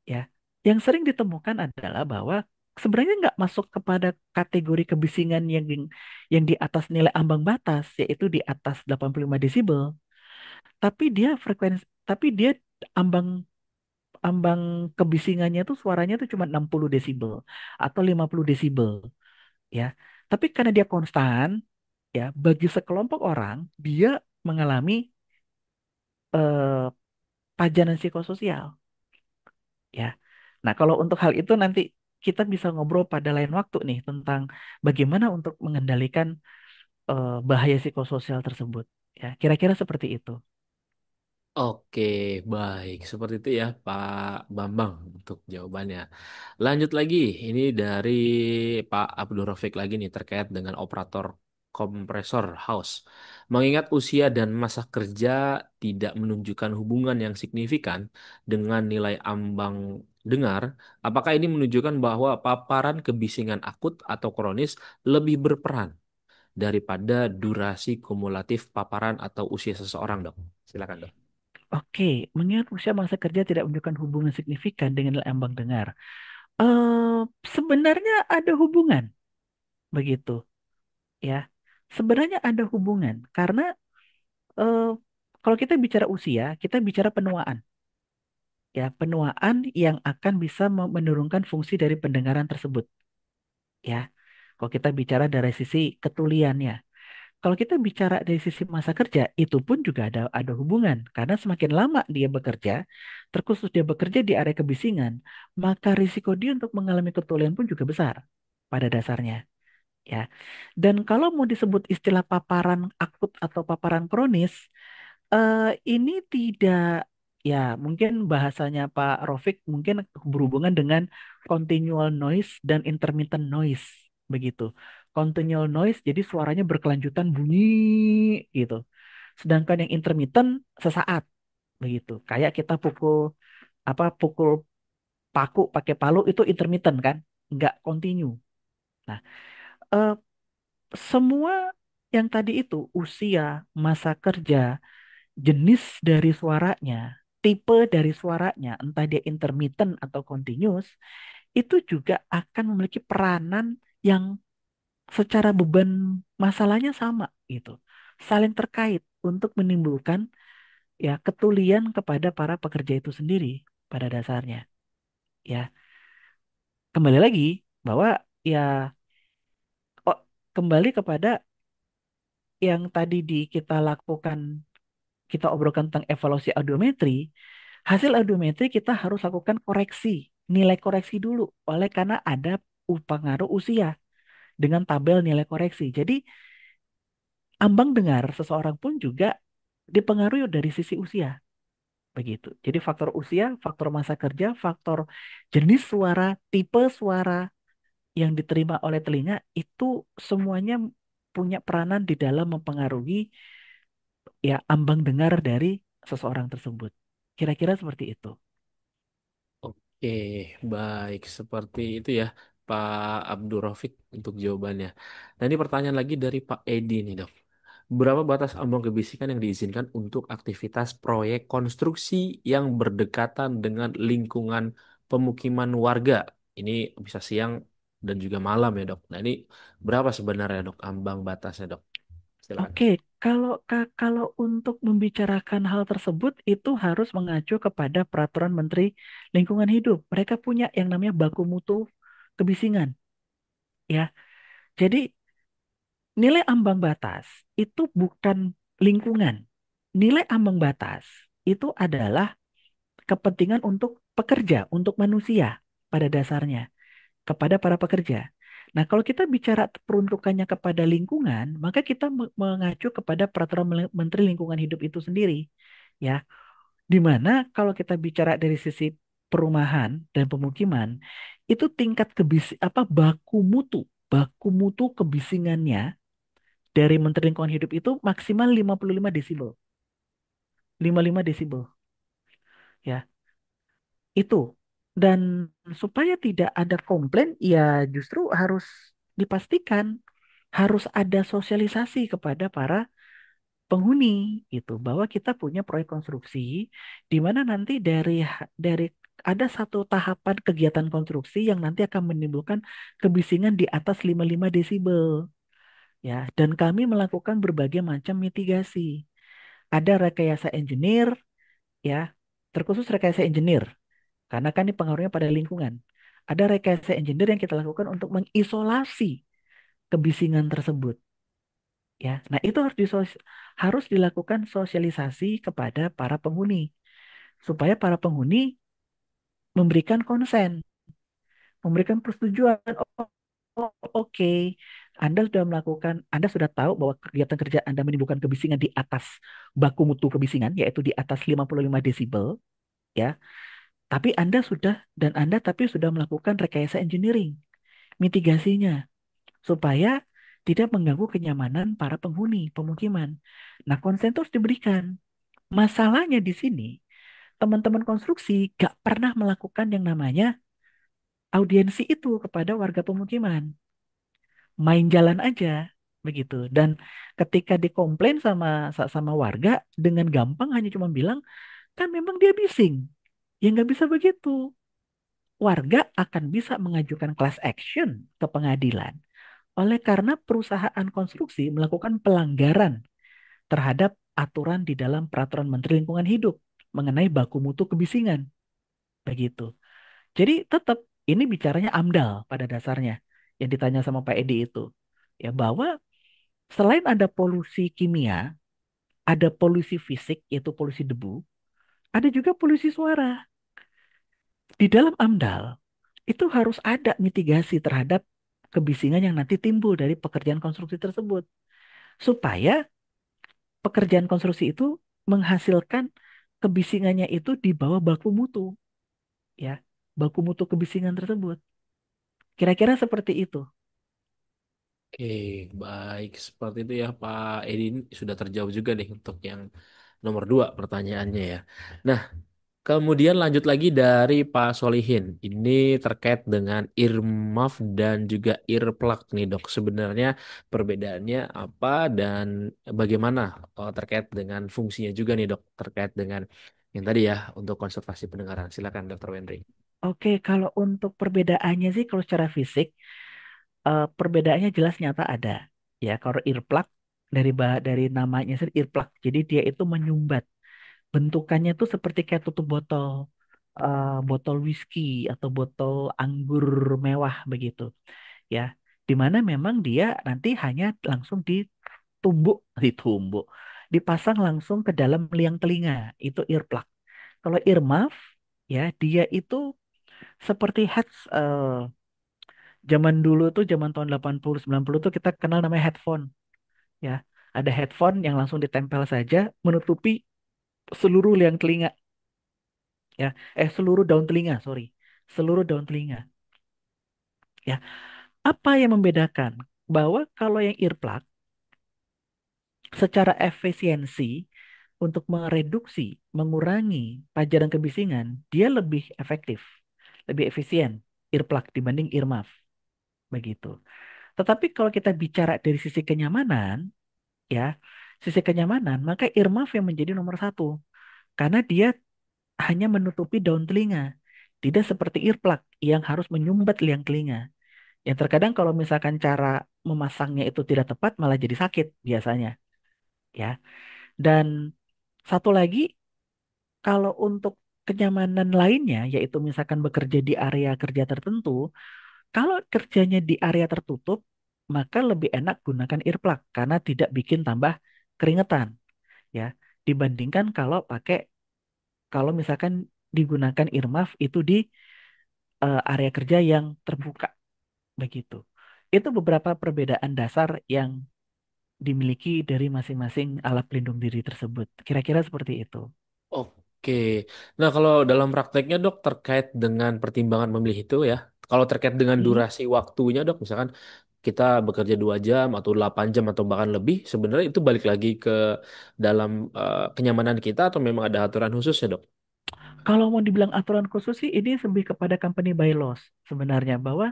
ya. Yang sering ditemukan adalah bahwa sebenarnya nggak masuk kepada kategori kebisingan yang di atas nilai ambang batas, yaitu di atas 85 desibel. Tapi dia ambang ambang kebisingannya tuh suaranya tuh cuma 60 desibel atau 50 desibel ya. Tapi karena dia konstan ya, bagi sekelompok orang dia mengalami eh, pajanan psikososial ya. Nah, kalau untuk hal itu nanti kita bisa ngobrol pada lain waktu nih tentang bagaimana untuk mengendalikan bahaya psikososial tersebut ya. Kira-kira seperti itu. Oke, baik. Seperti itu ya, Pak Bambang untuk jawabannya. Lanjut lagi, ini dari Pak Abdul Rafiq lagi nih terkait dengan operator kompresor house. Mengingat usia dan masa kerja tidak menunjukkan hubungan yang signifikan dengan nilai ambang dengar, apakah ini menunjukkan bahwa paparan kebisingan akut atau kronis lebih berperan daripada durasi kumulatif paparan atau usia seseorang, dok? Silakan, dok. Oke, mengingat usia masa kerja tidak menunjukkan hubungan signifikan dengan nilai ambang dengar. Eh, sebenarnya ada hubungan begitu ya. Sebenarnya ada hubungan karena eh, kalau kita bicara usia, kita bicara penuaan ya, penuaan yang akan bisa menurunkan fungsi dari pendengaran tersebut ya. Kalau kita bicara dari sisi ketuliannya. Kalau kita bicara dari sisi masa kerja, itu pun juga ada hubungan. Karena semakin lama dia bekerja, terkhusus dia bekerja di area kebisingan, maka risiko dia untuk mengalami ketulian pun juga besar pada dasarnya. Ya. Dan kalau mau disebut istilah paparan akut atau paparan kronis, ini tidak, ya mungkin bahasanya Pak Rofik mungkin berhubungan dengan continual noise dan intermittent noise, begitu. Continual noise jadi suaranya berkelanjutan bunyi gitu. Sedangkan yang intermittent sesaat begitu. Kayak kita pukul paku pakai palu itu intermittent kan, nggak continue. Nah, eh, semua yang tadi itu usia, masa kerja, jenis dari suaranya, tipe dari suaranya, entah dia intermittent atau continuous, itu juga akan memiliki peranan yang secara beban masalahnya sama gitu. Saling terkait untuk menimbulkan ya ketulian kepada para pekerja itu sendiri pada dasarnya. Ya, kembali lagi bahwa ya oh, kembali kepada yang tadi kita lakukan, kita obrolkan tentang evaluasi audiometri. Hasil audiometri kita harus lakukan koreksi, nilai koreksi dulu oleh karena ada pengaruh usia dengan tabel nilai koreksi. Jadi ambang dengar seseorang pun juga dipengaruhi dari sisi usia, begitu. Jadi faktor usia, faktor masa kerja, faktor jenis suara, tipe suara, yang diterima oleh telinga itu semuanya punya peranan di dalam mempengaruhi ya ambang dengar dari seseorang tersebut. Kira-kira seperti itu. Oke, baik. Seperti itu ya, Pak Abdul Rafiq untuk jawabannya. Nah, ini pertanyaan lagi dari Pak Edi nih, Dok. Berapa batas ambang kebisingan yang diizinkan untuk aktivitas proyek konstruksi yang berdekatan dengan lingkungan pemukiman warga? Ini bisa siang dan juga malam ya, Dok. Nah, ini berapa sebenarnya, Dok, ambang batasnya, Dok? Silakan. Oke, kalau untuk membicarakan hal tersebut itu harus mengacu kepada Peraturan Menteri Lingkungan Hidup. Mereka punya yang namanya baku mutu kebisingan, ya. Jadi nilai ambang batas itu bukan lingkungan. Nilai ambang batas itu adalah kepentingan untuk pekerja, untuk manusia pada dasarnya, kepada para pekerja. Nah, kalau kita bicara peruntukannya kepada lingkungan, maka kita mengacu kepada Peraturan Menteri Lingkungan Hidup itu sendiri, ya. Di mana kalau kita bicara dari sisi perumahan dan pemukiman, itu tingkat baku mutu kebisingannya dari Menteri Lingkungan Hidup itu maksimal 55 desibel. 55 desibel, ya. Itu. Dan supaya tidak ada komplain, ya justru harus dipastikan harus ada sosialisasi kepada para penghuni itu bahwa kita punya proyek konstruksi di mana nanti dari ada satu tahapan kegiatan konstruksi yang nanti akan menimbulkan kebisingan di atas 55 desibel, ya, dan kami melakukan berbagai macam mitigasi. Ada rekayasa engineer, ya, terkhusus rekayasa engineer karena kan ini pengaruhnya pada lingkungan. Ada rekayasa engineer yang kita lakukan untuk mengisolasi kebisingan tersebut, ya. Nah, itu harus dilakukan sosialisasi kepada para penghuni supaya para penghuni memberikan konsen, memberikan persetujuan. Oh, oh, oke, Anda sudah tahu bahwa kegiatan kerja Anda menimbulkan kebisingan di atas baku mutu kebisingan, yaitu di atas 55 desibel, ya. Tapi Anda tapi sudah melakukan rekayasa engineering, mitigasinya, supaya tidak mengganggu kenyamanan para penghuni pemukiman. Nah, konsen itu harus diberikan. Masalahnya di sini, teman-teman konstruksi gak pernah melakukan yang namanya audiensi itu kepada warga pemukiman. Main jalan aja, begitu. Dan ketika dikomplain sama warga, dengan gampang hanya cuma bilang, kan memang dia bising. Ya nggak bisa begitu. Warga akan bisa mengajukan class action ke pengadilan oleh karena perusahaan konstruksi melakukan pelanggaran terhadap aturan di dalam Peraturan Menteri Lingkungan Hidup mengenai baku mutu kebisingan. Begitu. Jadi tetap ini bicaranya AMDAL pada dasarnya yang ditanya sama Pak Edi itu. Ya bahwa selain ada polusi kimia, ada polusi fisik yaitu polusi debu, ada juga polusi suara. Di dalam AMDAL itu harus ada mitigasi terhadap kebisingan yang nanti timbul dari pekerjaan konstruksi tersebut supaya pekerjaan konstruksi itu menghasilkan kebisingannya itu di bawah baku mutu, ya, baku mutu kebisingan tersebut. Kira-kira seperti itu. Oke, baik. Seperti itu ya, Pak Edi. Sudah terjawab juga nih untuk yang nomor dua pertanyaannya ya. Nah, kemudian lanjut lagi dari Pak Solihin. Ini terkait dengan earmuff dan juga earplug nih dok. Sebenarnya perbedaannya apa dan bagaimana terkait dengan fungsinya juga nih dok. Terkait dengan yang tadi ya untuk konservasi pendengaran. Silakan Dokter Wendri. Oke, kalau untuk perbedaannya sih kalau secara fisik perbedaannya jelas nyata ada. Ya, kalau earplug dari namanya sendiri earplug. Jadi dia itu menyumbat. Bentukannya tuh seperti kayak tutup botol botol whisky atau botol anggur mewah begitu, ya. Dimana memang dia nanti hanya langsung ditumbuk, ditumbuk, dipasang langsung ke dalam liang telinga, itu earplug. Kalau earmuff, ya, dia itu seperti zaman dulu tuh, zaman tahun 80 90 tuh kita kenal namanya headphone, ya. Ada headphone yang langsung ditempel saja menutupi seluruh liang telinga, ya. Seluruh daun telinga, sorry. Seluruh daun telinga, ya. Apa yang membedakan? Bahwa kalau yang earplug secara efisiensi untuk mereduksi, mengurangi pajaran kebisingan, dia lebih efektif, lebih efisien earplug dibanding earmuff, begitu. Tetapi kalau kita bicara dari sisi kenyamanan, ya, sisi kenyamanan, maka earmuff yang menjadi nomor satu, karena dia hanya menutupi daun telinga, tidak seperti earplug yang harus menyumbat liang telinga. Yang terkadang kalau misalkan cara memasangnya itu tidak tepat, malah jadi sakit biasanya, ya. Dan satu lagi, kalau untuk kenyamanan lainnya, yaitu misalkan bekerja di area kerja tertentu, kalau kerjanya di area tertutup, maka lebih enak gunakan earplug karena tidak bikin tambah keringetan, ya. Dibandingkan kalau misalkan digunakan earmuff itu di area kerja yang terbuka, begitu. Itu beberapa perbedaan dasar yang dimiliki dari masing-masing alat pelindung diri tersebut. Kira-kira seperti itu. Oke. Nah, kalau dalam prakteknya dok terkait dengan pertimbangan memilih itu ya, kalau terkait dengan Hmm. durasi waktunya dok, misalkan kita bekerja 2 jam atau 8 jam atau bahkan lebih, sebenarnya itu balik lagi ke dalam kenyamanan kita atau memang ada aturan khusus ya dok? Kalau mau dibilang aturan khusus sih, ini lebih kepada company bylaws sebenarnya, bahwa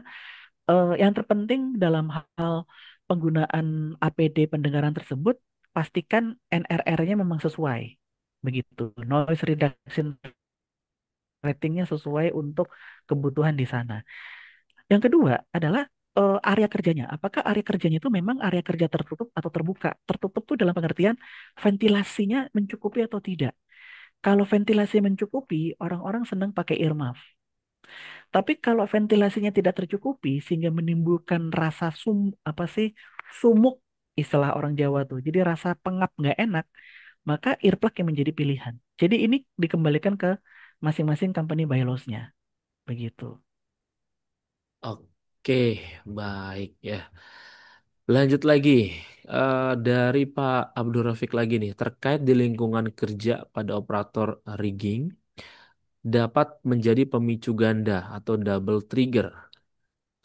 yang terpenting dalam hal penggunaan APD pendengaran tersebut, pastikan NRR-nya memang sesuai. Begitu. Noise reduction ratingnya sesuai untuk kebutuhan di sana. Yang kedua adalah area kerjanya. Apakah area kerjanya itu memang area kerja tertutup atau terbuka? Tertutup tuh dalam pengertian ventilasinya mencukupi atau tidak. Kalau ventilasi mencukupi, orang-orang senang pakai earmuff. Tapi kalau ventilasinya tidak tercukupi sehingga menimbulkan rasa apa sih, sumuk, istilah orang Jawa tuh. Jadi rasa pengap nggak enak, maka earplug yang menjadi pilihan. Jadi ini dikembalikan ke masing-masing company bylaws-nya, begitu. Oke, baik ya. Lanjut lagi dari Pak Abdul Rafiq lagi nih terkait di lingkungan kerja pada operator rigging dapat menjadi pemicu ganda atau double trigger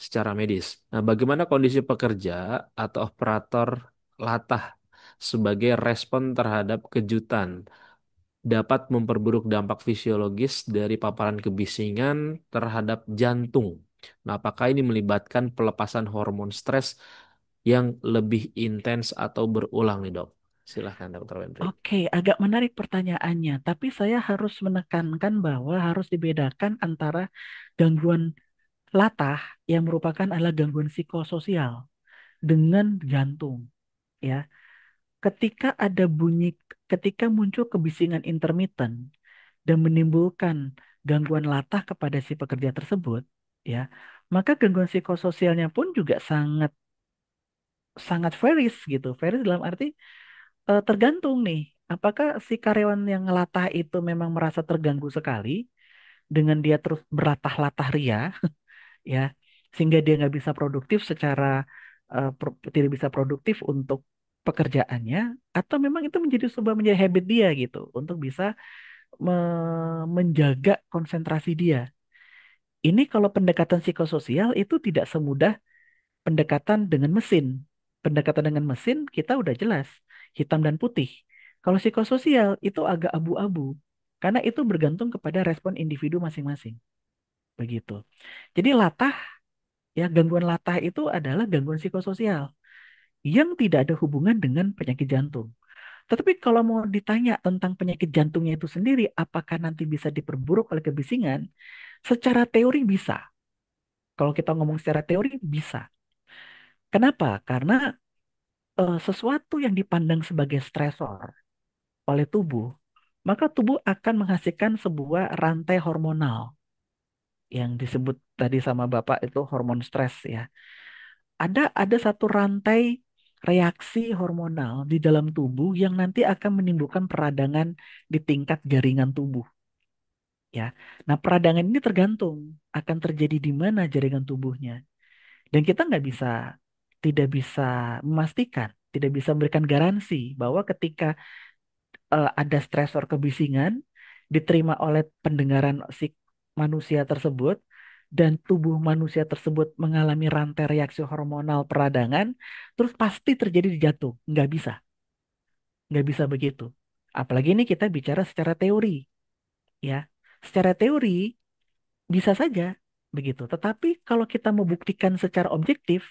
secara medis. Nah, bagaimana kondisi pekerja atau operator latah sebagai respon terhadap kejutan dapat memperburuk dampak fisiologis dari paparan kebisingan terhadap jantung. Nah, apakah ini melibatkan pelepasan hormon stres yang lebih intens atau berulang nih, Dok? Silahkan, Dokter Wendrik. Oke, agak menarik pertanyaannya, tapi saya harus menekankan bahwa harus dibedakan antara gangguan latah yang merupakan adalah gangguan psikososial dengan jantung, ya. Ketika ada bunyi, ketika muncul kebisingan intermittent dan menimbulkan gangguan latah kepada si pekerja tersebut, ya, maka gangguan psikososialnya pun juga sangat sangat varies gitu. Varies dalam arti tergantung nih, apakah si karyawan yang ngelatah itu memang merasa terganggu sekali dengan dia terus berlatah-latah ria, ya, sehingga dia nggak bisa produktif secara tidak bisa produktif untuk pekerjaannya, atau memang itu menjadi habit dia gitu untuk bisa menjaga konsentrasi dia. Ini kalau pendekatan psikososial itu tidak semudah pendekatan dengan mesin. Pendekatan dengan mesin kita udah jelas, hitam dan putih. Kalau psikososial itu agak abu-abu, karena itu bergantung kepada respon individu masing-masing. Begitu. Jadi latah, ya, gangguan latah itu adalah gangguan psikososial yang tidak ada hubungan dengan penyakit jantung. Tetapi kalau mau ditanya tentang penyakit jantungnya itu sendiri, apakah nanti bisa diperburuk oleh kebisingan? Secara teori bisa. Kalau kita ngomong secara teori bisa. Kenapa? Karena sesuatu yang dipandang sebagai stresor oleh tubuh, maka tubuh akan menghasilkan sebuah rantai hormonal yang disebut tadi sama Bapak itu hormon stres, ya. Ada satu rantai reaksi hormonal di dalam tubuh yang nanti akan menimbulkan peradangan di tingkat jaringan tubuh, ya. Nah, peradangan ini tergantung akan terjadi di mana jaringan tubuhnya. Dan kita tidak bisa memastikan, tidak bisa memberikan garansi bahwa ketika ada stresor kebisingan diterima oleh pendengaran si manusia tersebut, dan tubuh manusia tersebut mengalami rantai reaksi hormonal peradangan, terus pasti terjadi di jantung. Nggak bisa begitu. Apalagi ini kita bicara secara teori, ya. Secara teori bisa saja begitu. Tetapi kalau kita mau buktikan secara objektif,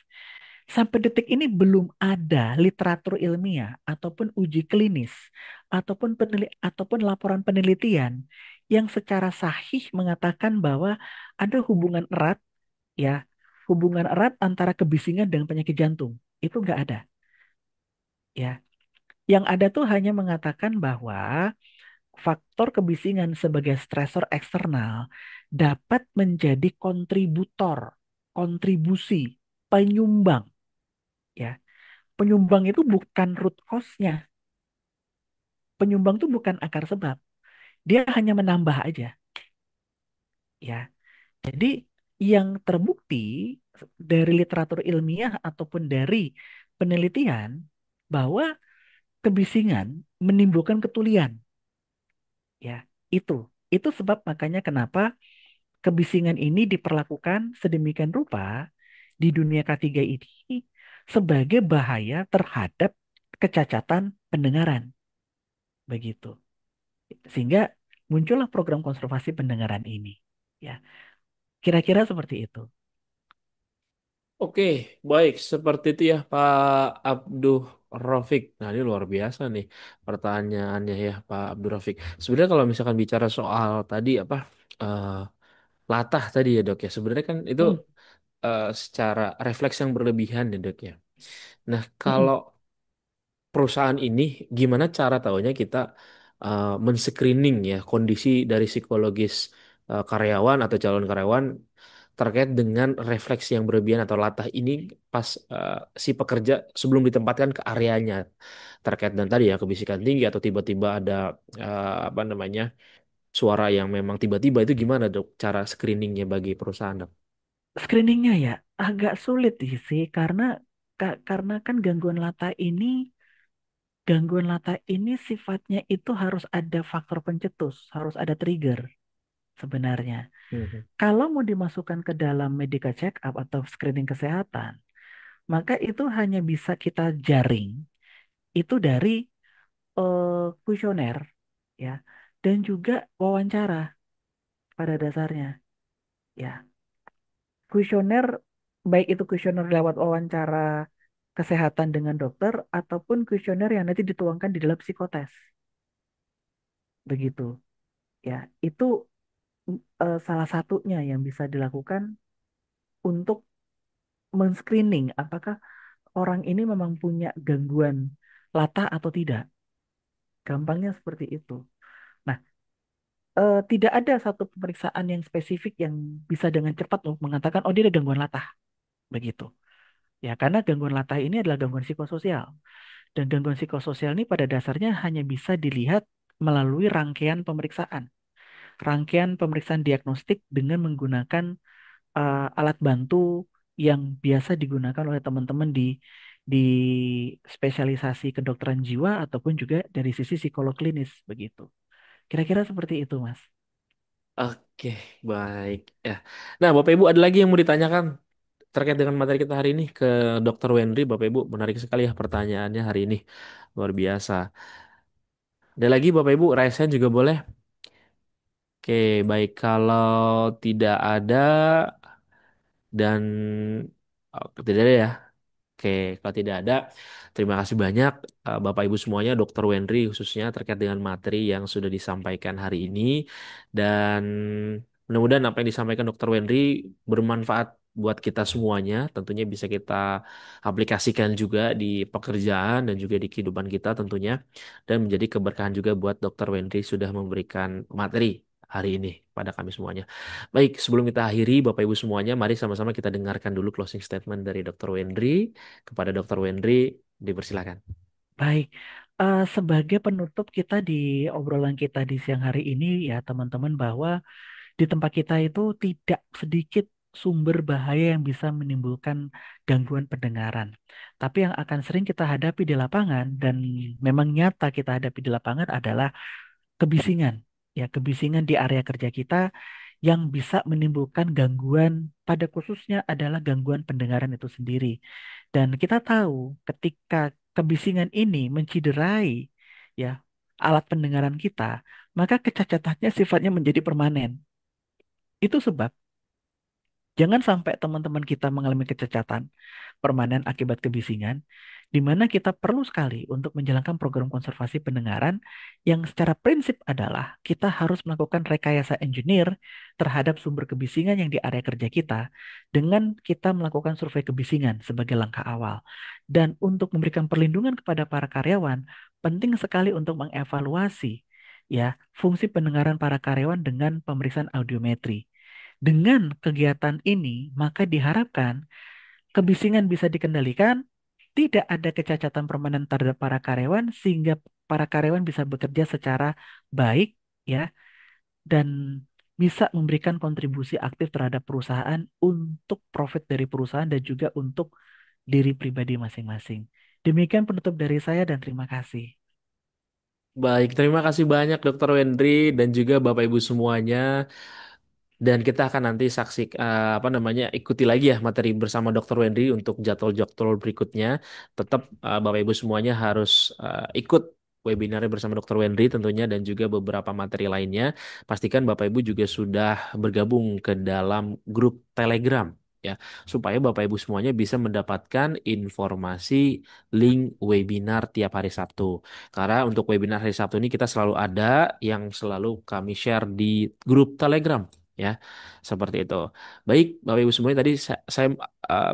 sampai detik ini belum ada literatur ilmiah ataupun uji klinis ataupun laporan penelitian yang secara sahih mengatakan bahwa ada ya, hubungan erat antara kebisingan dan penyakit jantung. Itu nggak ada, ya. Yang ada tuh hanya mengatakan bahwa faktor kebisingan sebagai stresor eksternal dapat menjadi kontribusi, penyumbang, ya. Penyumbang itu bukan root cause-nya. Penyumbang itu bukan akar sebab. Dia hanya menambah aja, ya. Jadi yang terbukti dari literatur ilmiah ataupun dari penelitian bahwa kebisingan menimbulkan ketulian, ya. Itu. Itu sebab makanya kenapa kebisingan ini diperlakukan sedemikian rupa di dunia ketiga ini sebagai bahaya terhadap kecacatan pendengaran. Begitu. Sehingga muncullah program konservasi pendengaran ini. Ya, kira-kira seperti itu. Oke, baik. Seperti itu ya Pak Abdul Rafiq. Nah, ini luar biasa nih pertanyaannya ya Pak Abdul Rafiq. Sebenarnya kalau misalkan bicara soal tadi apa eh, latah tadi ya dok ya. Sebenarnya kan itu Hmm, secara refleks yang berlebihan ya dok ya. Nah, mm-mm. kalau perusahaan ini gimana cara taunya kita men-screening ya kondisi dari psikologis karyawan atau calon karyawan terkait dengan refleksi yang berlebihan atau latah ini pas si pekerja sebelum ditempatkan ke areanya terkait dan tadi ya kebisikan tinggi atau tiba-tiba ada apa namanya suara yang memang tiba-tiba itu gimana dok cara screeningnya bagi perusahaan dok? Screeningnya ya agak sulit sih karena kan gangguan latah ini sifatnya itu harus ada faktor pencetus, harus ada trigger sebenarnya. Mhm. Kalau mau dimasukkan ke dalam medical check up atau screening kesehatan, maka itu hanya bisa kita jaring itu dari kuesioner, ya, dan juga wawancara pada dasarnya, ya. Kuesioner, baik itu kuesioner lewat wawancara kesehatan dengan dokter ataupun kuesioner yang nanti dituangkan di dalam psikotes, begitu, ya. Itu salah satunya yang bisa dilakukan untuk men-screening apakah orang ini memang punya gangguan latah atau tidak. Gampangnya seperti itu. Nah, tidak ada satu pemeriksaan yang spesifik yang bisa dengan cepat loh mengatakan oh dia ada gangguan latah, begitu. Ya, karena gangguan latah ini adalah gangguan psikososial. Dan gangguan psikososial ini pada dasarnya hanya bisa dilihat melalui rangkaian pemeriksaan. Rangkaian pemeriksaan diagnostik dengan menggunakan alat bantu yang biasa digunakan oleh teman-teman di spesialisasi kedokteran jiwa ataupun juga dari sisi psikolog klinis, begitu. Kira-kira seperti itu, Mas. Oke, baik ya. Nah, Bapak Ibu ada lagi yang mau ditanyakan terkait dengan materi kita hari ini ke Dr. Wendri, Bapak Ibu, menarik sekali ya pertanyaannya hari ini. Luar biasa. Ada lagi Bapak Ibu, raise hand juga boleh. Oke, baik. Kalau tidak ada dan tidak ada ya. Oke, kalau tidak ada, terima kasih banyak Bapak Ibu semuanya, Dr. Wendri khususnya terkait dengan materi yang sudah disampaikan hari ini. Dan mudah-mudahan apa yang disampaikan Dr. Wendri bermanfaat buat kita semuanya. Tentunya bisa kita aplikasikan juga di pekerjaan dan juga di kehidupan kita tentunya. Dan menjadi keberkahan juga buat Dr. Wendri sudah memberikan materi hari ini pada kami semuanya. Baik, sebelum kita akhiri, Bapak Ibu semuanya, mari sama-sama kita dengarkan dulu closing statement dari Dr. Wendri. Kepada Dr. Wendri, dipersilakan. Baik, sebagai penutup kita di obrolan kita di siang hari ini ya teman-teman bahwa di tempat kita itu tidak sedikit sumber bahaya yang bisa menimbulkan gangguan pendengaran. Tapi yang akan sering kita hadapi di lapangan dan memang nyata kita hadapi di lapangan adalah kebisingan. Ya, kebisingan di area kerja kita yang bisa menimbulkan gangguan, pada khususnya adalah gangguan pendengaran itu sendiri. Dan kita tahu ketika kebisingan ini menciderai ya alat pendengaran kita, maka kecacatannya sifatnya menjadi permanen. Itu sebab jangan sampai teman-teman kita mengalami kecacatan permanen akibat kebisingan, di mana kita perlu sekali untuk menjalankan program konservasi pendengaran yang secara prinsip adalah kita harus melakukan rekayasa engineer terhadap sumber kebisingan yang di area kerja kita dengan kita melakukan survei kebisingan sebagai langkah awal. Dan untuk memberikan perlindungan kepada para karyawan, penting sekali untuk mengevaluasi ya fungsi pendengaran para karyawan dengan pemeriksaan audiometri. Dengan kegiatan ini, maka diharapkan kebisingan bisa dikendalikan, tidak ada kecacatan permanen terhadap para karyawan, sehingga para karyawan bisa bekerja secara baik, ya, dan bisa memberikan kontribusi aktif terhadap perusahaan untuk profit dari perusahaan dan juga untuk diri pribadi masing-masing. Demikian penutup dari saya dan terima kasih. Baik, terima kasih banyak Dokter Wendri dan juga Bapak Ibu semuanya. Dan kita akan nanti apa namanya ikuti lagi ya materi bersama Dokter Wendri untuk jadwal-jadwal berikutnya. Tetap Bapak Ibu semuanya harus ikut webinarnya bersama Dokter Wendri tentunya dan juga beberapa materi lainnya. Pastikan Bapak Ibu juga sudah bergabung ke dalam grup Telegram ya supaya Bapak Ibu semuanya bisa mendapatkan informasi link webinar tiap hari Sabtu. Karena untuk webinar hari Sabtu ini kita selalu ada yang selalu kami share di grup Telegram ya seperti itu. Baik, Bapak Ibu semuanya tadi saya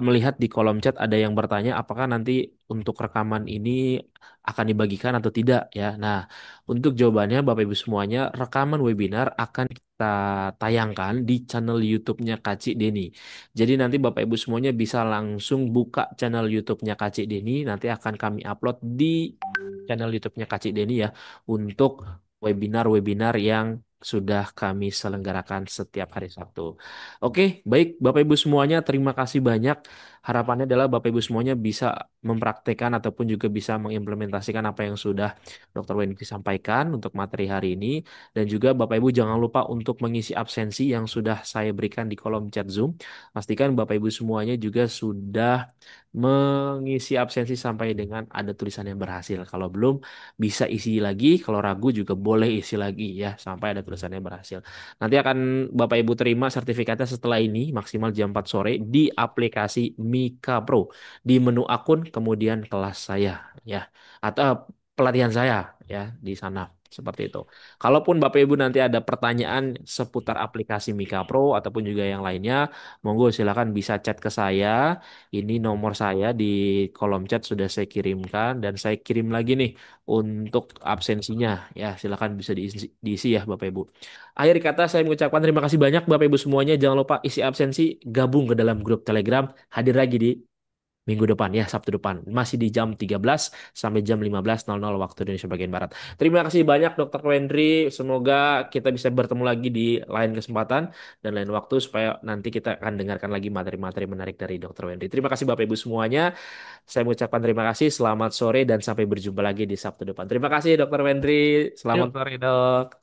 melihat di kolom chat ada yang bertanya apakah nanti untuk rekaman ini akan dibagikan atau tidak ya. Nah, untuk jawabannya Bapak Ibu semuanya, rekaman webinar akan kita tayangkan di channel YouTube-nya Kak Cik Deni. Jadi nanti Bapak Ibu semuanya bisa langsung buka channel YouTube-nya Kak Cik Deni, nanti akan kami upload di channel YouTube-nya Kak Cik Deni ya untuk webinar-webinar yang sudah kami selenggarakan setiap hari Sabtu. Oke, baik Bapak Ibu semuanya, terima kasih banyak. Harapannya adalah Bapak Ibu semuanya bisa mempraktekkan ataupun juga bisa mengimplementasikan apa yang sudah Dr. Wendy sampaikan untuk materi hari ini. Dan juga Bapak Ibu jangan lupa untuk mengisi absensi yang sudah saya berikan di kolom chat Zoom. Pastikan Bapak Ibu semuanya juga sudah mengisi absensi sampai dengan ada tulisan yang berhasil. Kalau belum, bisa isi lagi. Kalau ragu juga boleh isi lagi ya sampai ada tulisannya berhasil. Nanti akan Bapak Ibu terima sertifikatnya setelah ini maksimal jam 4 sore di aplikasi Mika Pro di menu akun kemudian kelas saya ya atau pelatihan saya ya di sana seperti itu. Kalaupun Bapak Ibu nanti ada pertanyaan seputar aplikasi Mika Pro ataupun juga yang lainnya, monggo silakan bisa chat ke saya. Ini nomor saya di kolom chat sudah saya kirimkan dan saya kirim lagi nih untuk absensinya. Ya, silakan bisa diisi ya Bapak Ibu. Akhir kata saya mengucapkan terima kasih banyak Bapak Ibu semuanya. Jangan lupa isi absensi, gabung ke dalam grup Telegram, hadir lagi di minggu depan ya, Sabtu depan. Masih di jam 13 sampai jam 15.00 waktu Indonesia bagian Barat. Terima kasih banyak Dokter Wendri. Semoga kita bisa bertemu lagi di lain kesempatan dan lain waktu supaya nanti kita akan dengarkan lagi materi-materi menarik dari Dokter Wendri. Terima kasih Bapak Ibu semuanya. Saya mengucapkan terima kasih. Selamat sore dan sampai berjumpa lagi di Sabtu depan. Terima kasih Dokter Wendri. Selamat Yuk. sore, Dok.